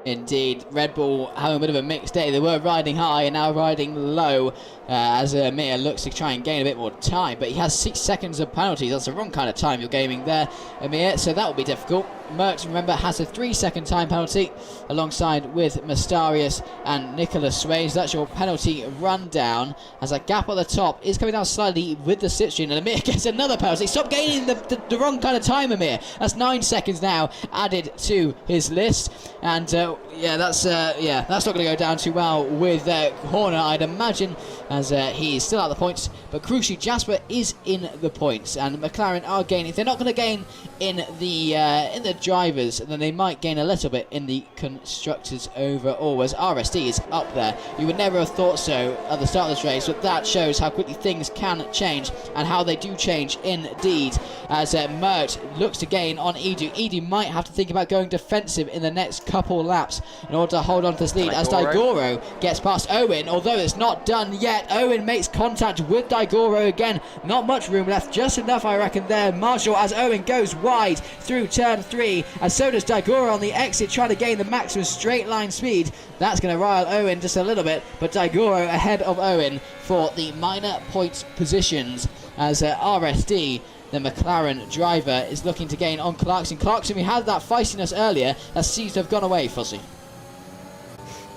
Indeed, Red Bull having a bit of a mixed day. They were riding high and now riding low as Amir looks to try and gain a bit more time, but he has 6 seconds of penalties. That's the wrong kind of time you're gaming there, Amir, so that will be difficult. Merckx, remember, has a 3-second time penalty alongside with Mastarius and Nicholas Swain. So that's your penalty rundown as a gap at the top is coming down slightly with the slipstream, and Amir gets another penalty. Stop gaining the wrong kind of time, Amir. That's 9 seconds now added to his list, and that's not going to go down too well with Horner, I'd imagine, as he's still out of the points. But crucially, Jasper is in the points, and McLaren are gaining. If they're not going to gain in the drivers, then they might gain a little bit in the constructors overall, as RSD is up there. You would never have thought so at the start of this race, but that shows how quickly things can change and how they do change indeed, as Merckx looks to gain on Edu. Edu might have to think about going defensive in the next couple laps in order to hold on to this lead, as Daigoro gets past Owen, although it's not done yet. Owen makes contact with Daigoro again. Not much room left, just enough I reckon there, Marshall, as Owen goes wide through turn 3, and so does Daigoro on the exit, trying to gain the maximum straight line speed. That's going to rile Owen just a little bit, but Daigoro ahead of Owen for the minor points positions, as RSD, the McLaren driver, is looking to gain on Clarkson. Clarkson, we had that feistiness earlier, that seems to have gone away, Fozzy.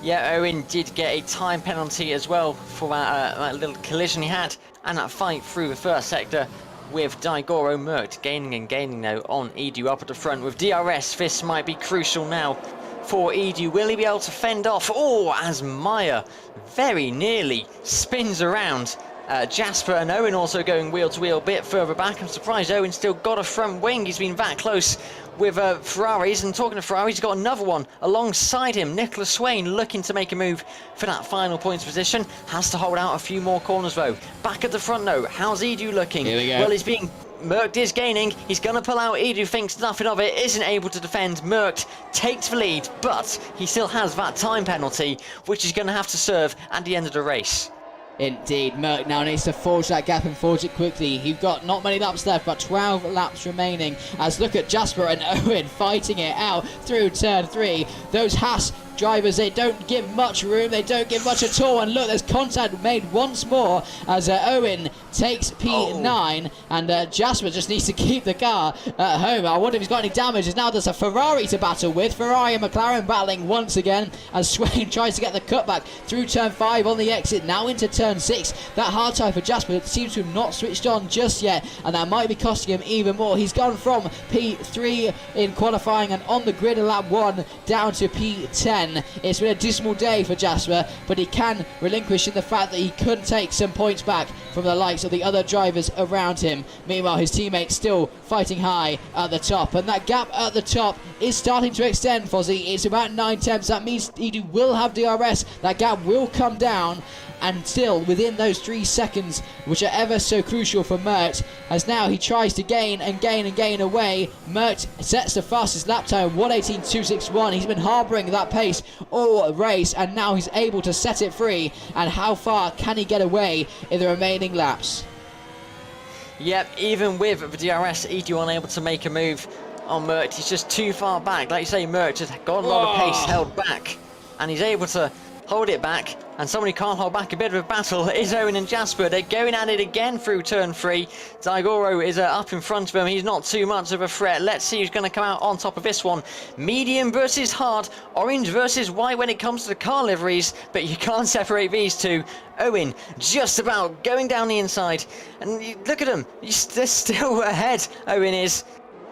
Yeah, Owen did get a time penalty as well for that little collision he had, and that fight through the first sector with Daigoro. Merckx gaining though on Edu up at the front with DRS. This might be crucial now for Edu. Will he be able to fend off? Oh, as Maya very nearly spins around Jasper, and Owen also going wheel to wheel a bit further back. I'm surprised Owen still got a front wing. He's been that close with Ferraris, and talking to Ferraris, he's got another one alongside him. Nicholas Swain looking to make a move for that final points position. Has to hold out a few more corners though. Back at the front though, how's Edu looking? Here we go. Well, he's being Merckx is gaining. He's going to pull out. Edu thinks nothing of it, isn't able to defend. Merckx takes the lead, but he still has that time penalty, which he's going to have to serve at the end of the race. Indeed, Merckx now needs to forge that gap and forge it quickly. You've got not many laps left, but 12 laps remaining. As look at Jasper and Owen fighting it out through turn 3. Those Haas drivers, they don't give much room, they don't give much at all, and look, there's contact made once more as Owen takes P9, and Jasper just needs to keep the car at home. I wonder if he's got any damage, as now there's a Ferrari to battle with. Ferrari and McLaren battling once again, as Swain tries to get the cutback through turn 5 on the exit, now into turn 6. That hard time for Jasper seems to have not switched on just yet, and that might be costing him even more. He's gone from P3 in qualifying and on the grid in lap 1 down to P10. It's been a dismal day for Jasper, but he can relinquish in the fact that he could take some points back from the likes of the other drivers around him. Meanwhile, his teammates still fighting high at the top, and that gap at the top is starting to extend, Fozzy. It's about 9 tenths. That means Edu will have DRS. That gap will come down, and still within those 3 seconds, which are ever so crucial for Merckx, as now he tries to gain and gain and gain away. Merckx sets the fastest lap time, 1:18.261. He's been harbouring that pace all race, and now he's able to set it free. And how far can he get away in the remaining laps? Yep, even with the DRS, Edu unable to make a move on Merckx. He's just too far back. Like you say, Merckx has got a lot of pace held back, and he's able to hold it back. And somebody can't hold back a bit of a battle is Owen and Jasper. They're going at it again through turn 3. Daigoro is up in front of him. He's not too much of a threat. Let's see who's going to come out on top of this one. Medium versus hard, orange versus white when it comes to the car liveries, but you can't separate these two. Owen just about going down the inside, and look at him, they're still ahead. Owen is.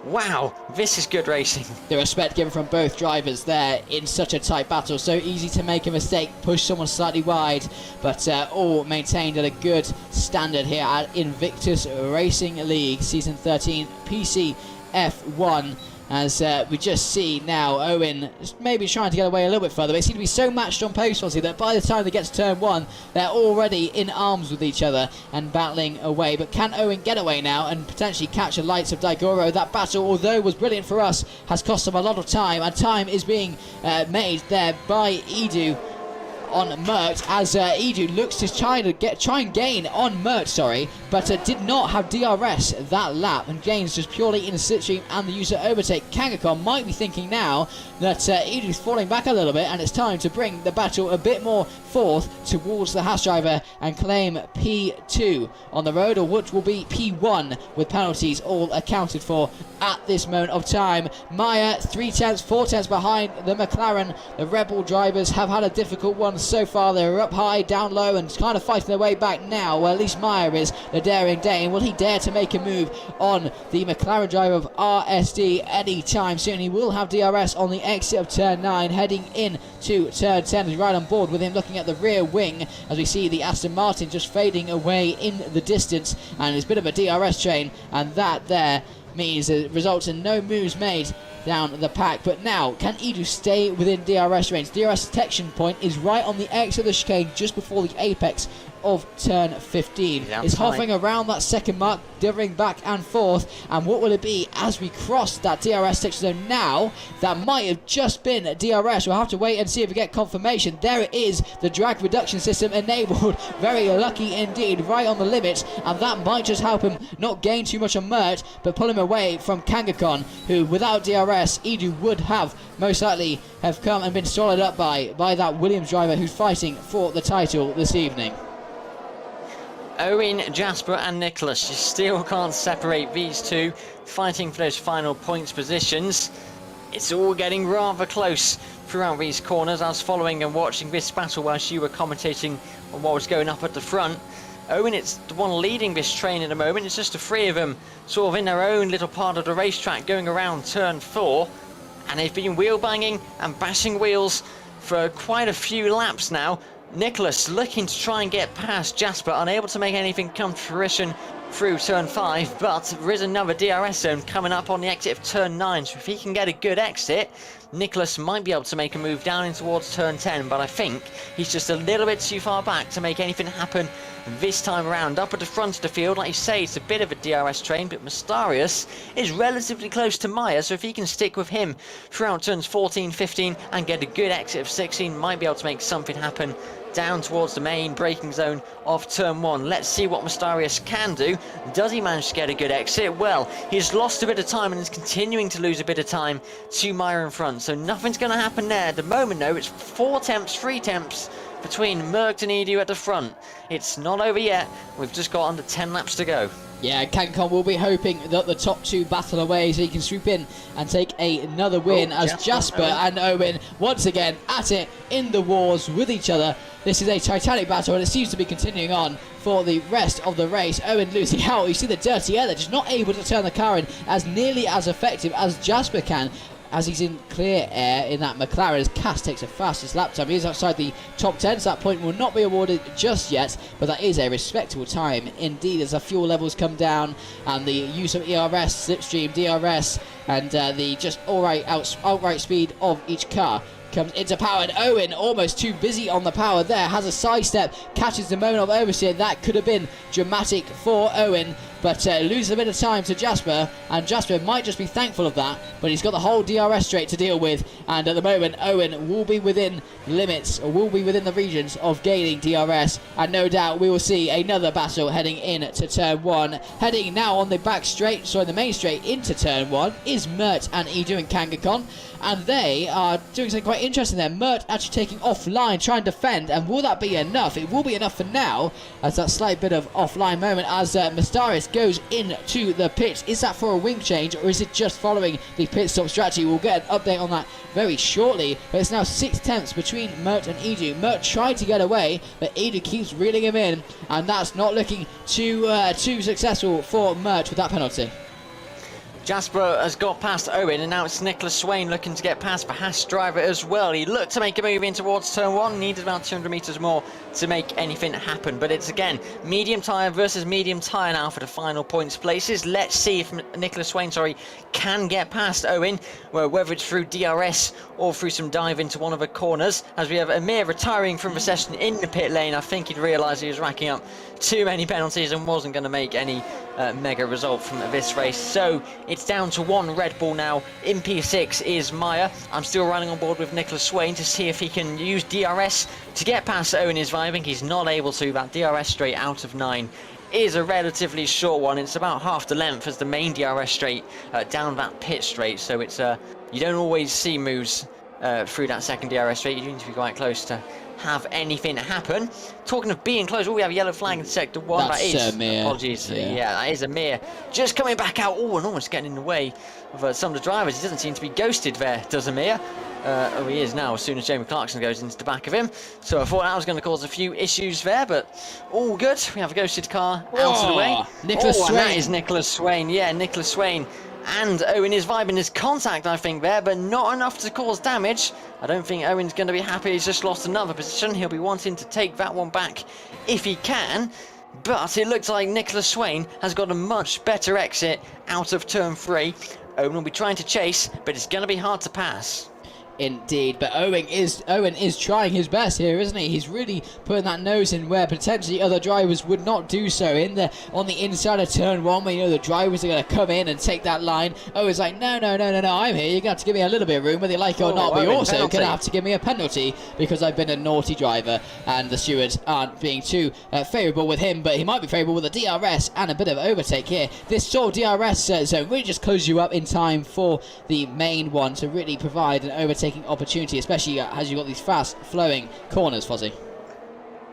Wow, this is good racing. The respect given from both drivers there in such a tight battle. So easy to make a mistake, push someone slightly wide, but all maintained at a good standard here at Invictus Racing League Season 13 PC F1. As we just see now, Owen maybe trying to get away a little bit further. They seem to be so matched on pace, Fozzy, that by the time they get to turn 1, they're already in arms with each other and battling away. But can Owen get away now and potentially catch the lights of Daigoro? That battle, although was brilliant for us, has cost them a lot of time, and time is being made there by Edu on Mert as Edu looks to try and gain on Mert, but did not have DRS that lap and gains just purely in the slipstream and the user overtake. Kangakon might be thinking now that Edu's falling back a little bit and it's time to bring the battle a bit more forth towards the Haas driver and claim P2 on the road, or which will be P1 with penalties all accounted for at this moment of time. Maya 3/10, 4/10 behind the McLaren. The Rebel drivers have had a difficult one so far. They're up high, down low, and kind of fighting their way back now. Well, at least Maya is the daring Dane. Will he dare to make a move on the McLaren driver of RSD anytime soon? He will have DRS on the exit of turn 9, heading in to turn 10. He's right on board with him, looking at the rear wing as we see the Aston Martin just fading away in the distance, and it's a bit of a DRS train, and that there means it results in no moves made down the pack. But now, can Edu stay within DRS range? DRS detection point is right on the exit of the chicane just before the apex of turn 15. It's hovering around that second mark, divvying back and forth, and what will it be as we cross that DRS section zone now? That might have just been a DRS. We'll have to wait and see if we get confirmation. There it is, the drag reduction system enabled. Very lucky indeed, right on the limit, and that might just help him not gain too much on Mert, but pull him away from Kangakon, who without DRS Edu would have most likely have come and been swallowed up by that Williams driver who's fighting for the title this evening. Owen, Jasper and Nicholas, you still can't separate these two, fighting for those final points positions. It's all getting rather close throughout these corners. I was following and watching this battle whilst you were commentating on what was going up at the front. Owen, it's the one leading this train at the moment. It's just the three of them sort of in their own little part of the racetrack going around turn 4, and they've been wheel banging and bashing wheels for quite a few laps now. Nicholas looking to try and get past Jasper, unable to make anything come to fruition through turn 5, but there is another DRS zone coming up on the exit of turn 9, so if he can get a good exit, Nicholas might be able to make a move down in towards turn 10, but I think he's just a little bit too far back to make anything happen this time around. Up at the front of the field, like you say, it's a bit of a DRS train, but Mystarius is relatively close to Maya, so if he can stick with him throughout turns 14, 15 and get a good exit of 16, might be able to make something happen down towards the main braking zone of turn 1. Let's see what Mystarius can do. Does he manage to get a good exit? Well, he's lost a bit of time and is continuing to lose a bit of time to Maya in front, so nothing's going to happen there. At the moment though, it's 4 temps, 3 temps between Mert and Edu at the front. It's not over yet. We've just got under 10 laps to go. Yeah, Kangakon will be hoping that the top two battle away so he can swoop in and take another win as Jasper and Owen once again at it in the wars with each other. This is a titanic battle and it seems to be continuing on for the rest of the race. Owen losing out. You see the dirty air there, just not able to turn the car in as nearly as effective as Jasper can, as he's in clear air in that McLaren as Cass takes the fastest lap time. He is outside the top 10, so that point will not be awarded just yet, but that is a respectable time indeed as the fuel levels come down and the use of ERS, slipstream, DRS and the just outright speed of each car comes into power, and Owen almost too busy on the power there, has a sidestep, catches the moment of oversteer. That could have been dramatic for Owen, but loses a bit of time to Jasper, and Jasper might just be thankful of that, but he's got the whole DRS straight to deal with, and at the moment Owen will be within limits, or will be within the regions of gaining DRS, and no doubt we will see another battle heading in to turn 1. Heading now on the back straight, sorry, the main straight into turn 1 is Mert and Edu and Kangakon, and they are doing something quite interesting there. Mert actually taking offline, trying to defend, and will that be enough? It will be enough for now, as that slight bit of offline moment as Mystarius goes into the pits. Is that for a wing change, or is it just following the pit stop strategy? We'll get an update on that very shortly, but it's now 6 tenths between Mert and Edu. Mert tried to get away, but Edu keeps reeling him in, and that's not looking too successful for Mert with that penalty. Jasper has got past Owen, and now it's Nicholas Swain looking to get past the Haas driver as well. He looked to make a move in towards turn 1, needed about 200 metres more to make anything happen. But it's again medium tyre versus medium tyre now for the final points places. Let's see if Nicholas Swain, can get past Owen, whether it's through DRS or through some dive into one of the corners. As we have Amir retiring from the session in the pit lane, I think he'd realised he was racking up too many penalties and wasn't going to make any mega result from this race. So it's down to 1 Red Bull now. In P6 is Maya. I'm still running on board with Nicholas Swain to see if he can use DRS to get past Owen is vibing. He's not able to. That DRS straight out of 9 is a relatively short one. It's about half the length as the main DRS straight down that pit straight. So it's you don't always see moves through that second DRS straight. You need to be quite close to have anything happen. Talking of being close, we have a yellow flag in sector 1. That's that is Mir. apologies. Yeah, that is a Mir just coming back out. Oh, and almost getting in the way of some of the drivers. He doesn't seem to be ghosted there, does Amir? Oh, he is now, as soon as Jamie Clarkson goes into the back of him. So I thought that was going to cause a few issues there, but all good. We have a ghosted car out of the way. Nicholas Swain. And that is Nicholas Swain. Yeah, Nicholas Swain. And Owen is vibing his contact, I think, there, but not enough to cause damage. I don't think Owen's going to be happy. He's just lost another position. He'll be wanting to take that one back if he can. But it looks like Nicholas Swain has got a much better exit out of turn 3. Owen will be trying to chase, but it's going to be hard to pass. Indeed, but Owen is trying his best here, isn't he? He's really putting that nose in where potentially other drivers would not do so. On the inside of turn 1, where you know the drivers are going to come in and take that line. Owen's like, no, I'm here. You're going to have to give me a little bit of room, whether you like it or not. But you're also going to have to give me a penalty because I've been a naughty driver, and the stewards aren't being too favourable with him. But he might be favourable with a DRS and a bit of overtake here. This sort of DRS zone really just closes you up in time for the main one to really provide an overtaking opportunity, especially as you've got these fast flowing corners, Fozzy.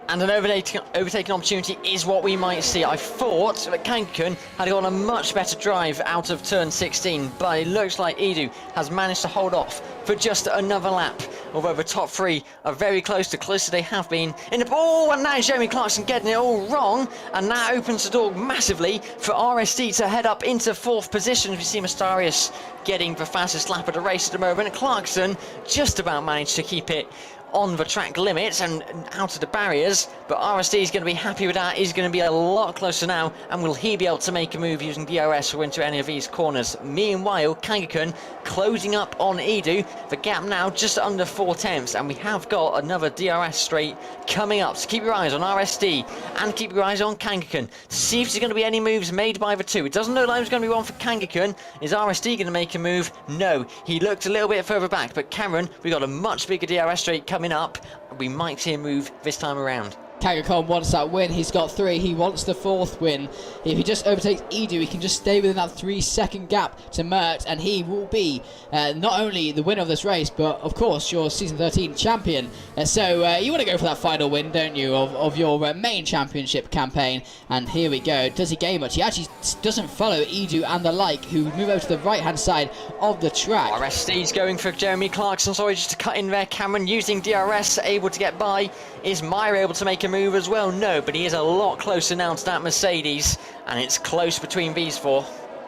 And an overtaking opportunity is what we might see. I thought that Kankan had got a much better drive out of turn 16, but it looks like Edu has managed to hold off for just another lap. Although the top 3 are very closer they have been. And now Jeremy Clarkson getting it all wrong, and that opens the door massively for RSD to head up into 4th position. We see Mastarius getting the fastest lap of the race at the moment. Clarkson just about managed to keep it on the track limits and out of the barriers, but RSD is going to be happy with that. He's going to be a lot closer now, and will he be able to make a move using DRS or into any of these corners? Meanwhile, Kangaku closing up on Edu, the gap now just under 4/10, and we have got another DRS straight coming up. So keep your eyes on RSD and keep your eyes on Kangaku to see if there's going to be any moves made by the two. It doesn't look like there's going to be one for Kangaku. Is RSD going to make a move? No, he looked a little bit further back, but Cameron, we got a much bigger DRS straight coming up. We might see a move this time around. Kangaku wants that win. He's got 3. He wants the 4th win. If he just overtakes Edu, he can just stay within that 3-second gap to Mert, and he will be not only the winner of this race, but of course your season 13 champion. So you want to go for that final win, don't you, of your main championship campaign? And here we go. Does he gain much? He actually doesn't follow Edu and the like, who move over to the right hand side of the track. RSD's going for Jeremy Clarkson. Sorry, just to cut in there. Cameron using DRS, able to get by. Is Meyer able to make a move as well? No, but he is a lot closer now to that Mercedes, and it's close between these 4.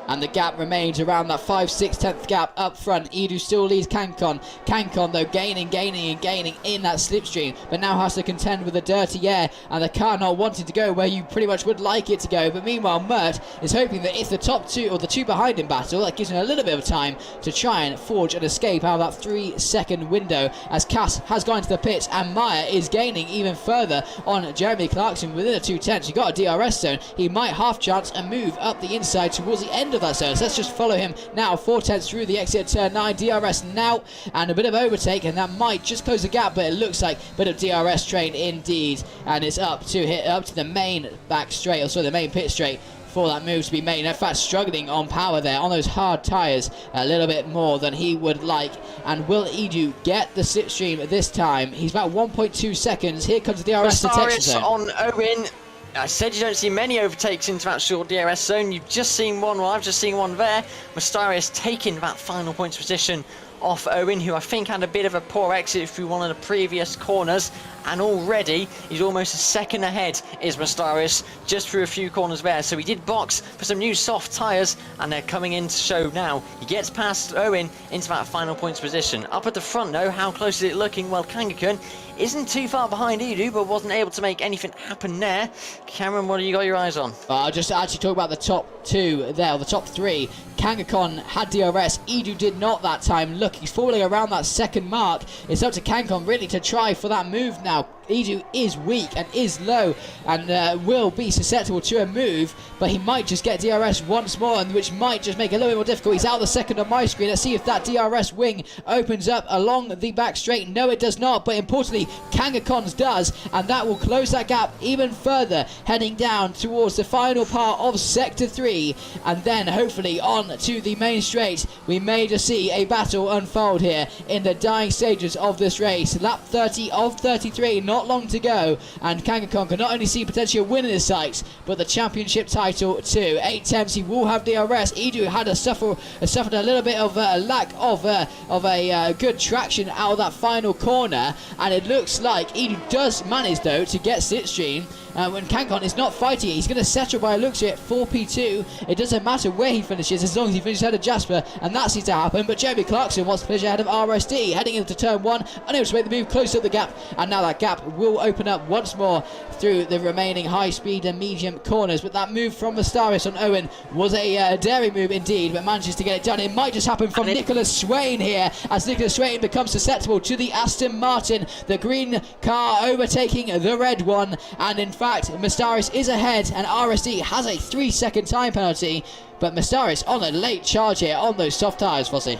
And the gap remains around that 5/6 gap up front. Edu still leads Kangaku. Kangaku though gaining in that slipstream, but now has to contend with the dirty air and the car not wanting to go where you pretty much would like it to go. But meanwhile, Mert is hoping that if the top 2 or the 2 behind him battle, that gives him a little bit of time to try and forge an escape out of that 3-second window, as Cass has gone to the pits and Meyer is gaining even further on Jeremy Clarkson within the 2/10. He got a DRS zone. He might half chance and move up the inside towards the end of that zone. So let's just follow him now. 4/10 through the exit turn 9. DRS now and a bit of overtake, and that might just close the gap, but it looks like a bit of DRS train indeed, and it's up to the main back straight, or sorry, the main pit straight for that move to be made. In fact, struggling on power there on those hard tyres a little bit more than he would like. And will Edu get the slipstream this time? He's about 1.2 seconds. Here comes the DRS detection zone. On Owen. I said you don't see many overtakes into that short DRS zone. You've just seen one. Well, I've just seen one there. Mastarius taking that final points position off Owen, who I think had a bit of a poor exit through one of the previous corners, and already he's almost a second ahead is Mastarius, just through a few corners there. So he did box for some new soft tyres, and they're coming in to show now. He gets past Owen into that final points position. Up at the front though, how close is it looking? Well, Kangaku isn't too far behind Edu, but wasn't able to make anything happen there. Cameron, what have you got your eyes on? I'll just actually talk about the top 2 there, or the top 3. Kangaku had DRS, Edu did not that time. Look, he's falling around that second mark. It's up to Kangaku really to try for that move now. Edu is weak and is low and will be susceptible to a move, but he might just get DRS once more, and which might just make it a little bit more difficult. He's out the second on my screen. Let's see if that DRS wing opens up along the back straight. No, it does not, but importantly, Kangakon's does, and that will close that gap even further, heading down towards the final part of Sector 3, and then hopefully on to the main straight. We may just see a battle unfold here in the dying stages of this race. Lap 30 of 33, not long to go, and Kangakon can not only see potentially a win in his sights, but the championship title too. 8 attempts, he will have DRS. Edu had suffered a little bit of a lack of a good traction out of that final corner, and it looks like Edu does manage though to get slipstream. When Kankon is not fighting it, he's going to settle by looks at 4P2. It doesn't matter where he finishes as long as he finishes ahead of Jasper, and that seems to happen. But Jeremy Clarkson wants to finish ahead of RSD, heading into turn 1, unable to make the move, close up the gap, and now that gap will open up once more through the remaining high speed and medium corners. But that move from Mustaris on Owen was a daring move indeed, but manages to get it done. It might just happen from Nicholas Swain here, as Nicholas Swain becomes susceptible to the Aston Martin, the green car overtaking the red one, and in fact Mustaris is ahead, and RSD has a 3-second time penalty, but Mustaris on a late charge here on those soft tyres, Fozzy.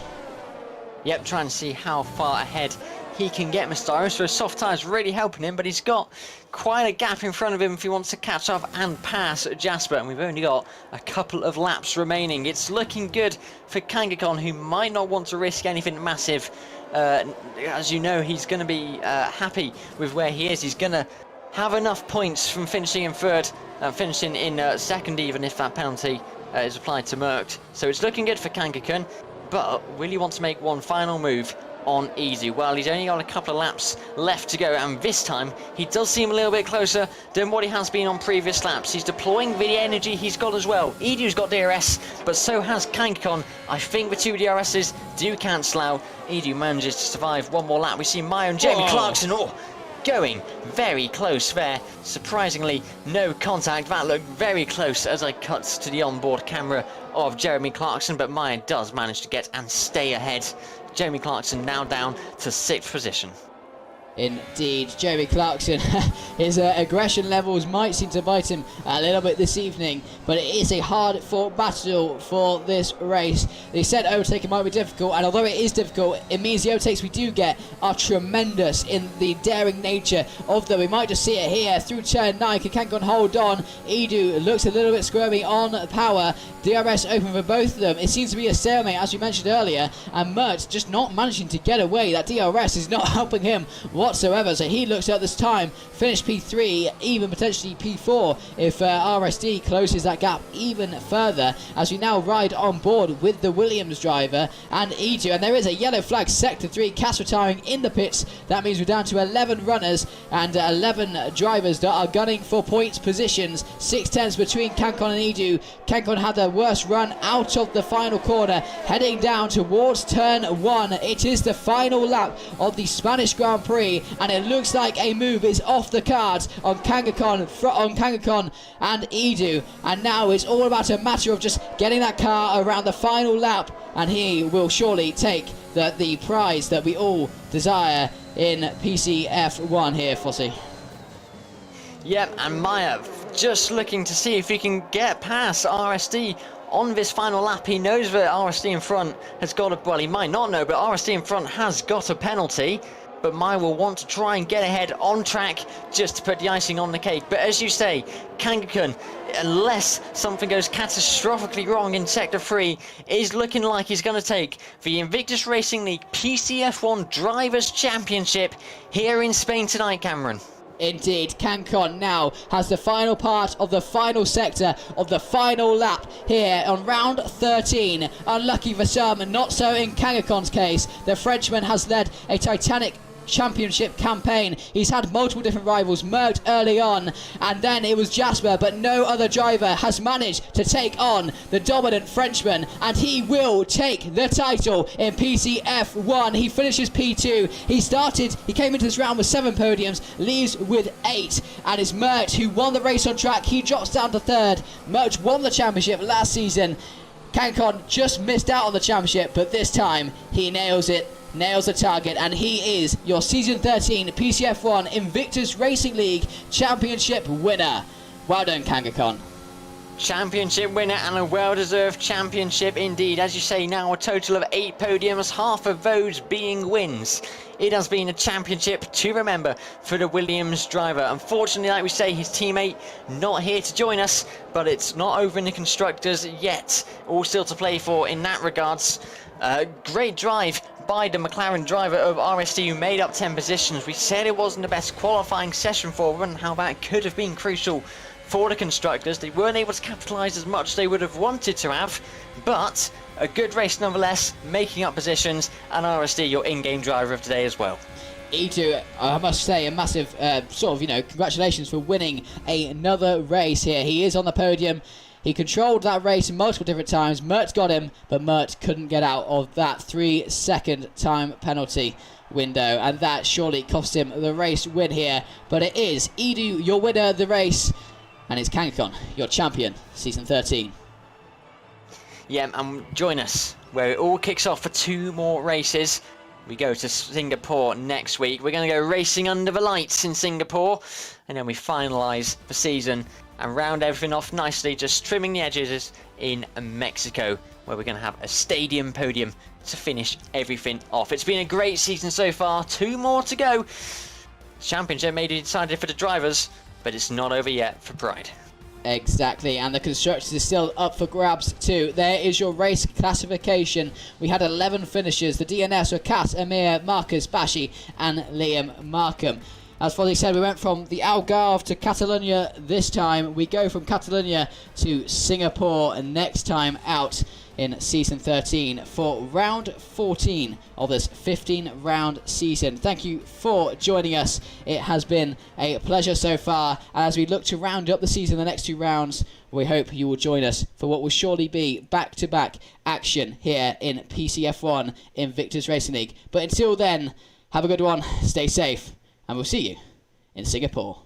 Yep, trying to see how far ahead he can get Mustaris. So soft tyres really helping him, but he's got quite a gap in front of him if he wants to catch up and pass Jasper, and we've only got a couple of laps remaining. It's looking good for Kangakon, who might not want to risk anything massive. As you know, he's going to be happy with where he is. He's going to have enough points from finishing in third, finishing in second, even if that penalty is applied to Merckx. So it's looking good for Kangakon, but will he want to make one final move on Edu? Well, he's only got a couple of laps left to go, and this time he does seem a little bit closer than what he has been on previous laps. He's deploying the energy he's got as well. Edu's got DRS, but so has Kangakon. I think the 2 DRSs do cancel out. Edu manages to survive one more lap. We see Maya and Jamie Clarkson going very close there. Surprisingly, no contact. That looked very close as I cut to the onboard camera of Jeremy Clarkson, but Maya does manage to get and stay ahead. Jeremy Clarkson now down to 6th position. Indeed, Jeremy Clarkson, his aggression levels might seem to bite him a little bit this evening, but it is a hard-fought battle for this race. They said overtaking might be difficult, and although it is difficult, it means the overtakes we do get are tremendous in the daring nature of them. We might just see it here through turn 9. Kankan hold on. Edu looks a little bit squirmy on power. DRS open for both of them. It seems to be a stalemate, as we mentioned earlier, and Merckx just not managing to get away. That DRS is not helping him whatsoever, so he looks at this time finish P3, even potentially P4 if RSD closes that gap even further, as we now ride on board with the Williams driver and Edu. And there is a yellow flag, sector 3, Cass retiring in the pits. That means we're down to 11 runners and 11 drivers that are gunning for points positions. 6/10 between Kankon and Edu. Kankon had the worst run out of the final corner, heading down towards turn 1. It is the final lap of the Spanish Grand Prix, and it looks like a move is off the cards on Kangakon and Edu, and now it's all about a matter of just getting that car around the final lap, and he will surely take the prize that we all desire in PC F1 here, Fozzy. Yep, and Maya just looking to see if he can get past RSD on this final lap. He knows that RSD in front has got a, well, he might not know, but RSD in front has got a penalty. But Maya will want to try and get ahead on track just to put the icing on the cake. But as you say, Kangakon, unless something goes catastrophically wrong in Sector 3, is looking like he's going to take the Invictus Racing League PC F1 Drivers' Championship here in Spain tonight, Cameron. Indeed, Kankon now has the final part of the final sector of the final lap here on round 13. Unlucky for some, not so in Kangakon's case. The Frenchman has led a titanic championship campaign. He's had multiple different rivals, Merckx early on, and then it was Jasper, but no other driver has managed to take on the dominant Frenchman, and he will take the title in PC F1. He finishes P2. He came into this round with 7 podiums, leaves with 8, and it's Merckx who won the race on track. He drops down to 3rd. Merckx won the championship last season. Cancon just missed out on the championship, but this time he nails it, nails the target, and he is your Season 13 PC F1 Invictus Racing League Championship winner. Well done, Kangaskhan. Championship winner and a well-deserved championship indeed. As you say, now a total of 8 podiums, half of those being wins. It has been a championship to remember for the Williams driver. Unfortunately, like we say, his teammate not here to join us, but it's not over in the constructors yet. All still to play for in that regards. Great drive by the McLaren driver of RST, who made up 10 positions. We said it wasn't the best qualifying session for them and how that could have been crucial for the constructors. They weren't able to capitalise as much as they would have wanted to have, but a good race nonetheless, making up positions, and RSD your in-game driver of today as well. E2, I must say, a massive congratulations for winning another race here. He is on the podium. He controlled that race multiple different times. Mert got him, but Mert couldn't get out of that 3-second time penalty window, and that surely cost him the race win here. But it is Edu, your winner of the race, and it's Kangaskhan, your champion, Season 13. Yeah, and join us where it all kicks off for 2 more races. We go to Singapore next week. We're going to go racing under the lights in Singapore, and then we finalise the season and round everything off nicely, just trimming the edges in Mexico, where we're going to have a stadium podium to finish everything off. It's been a great season so far. 2 more to go. Championship may be decided for the drivers, but it's not over yet for Pride. Exactly, and the constructors is still up for grabs too. There is your race classification. We had 11 finishers. The DNS were Kat, Amir, Marcus, Bashi, and Liam Markham. As Fozzy said, we went from the Algarve to Catalonia this time. We go from Catalonia to Singapore next time out in Season 13 for round 14 of this 15-round season. Thank you for joining us. It has been a pleasure so far. And as we look to round up the season, the next 2 rounds, we hope you will join us for what will surely be back-to-back action here in PC F1 Invictus Racing League. But until then, have a good one, stay safe, and we'll see you in Singapore.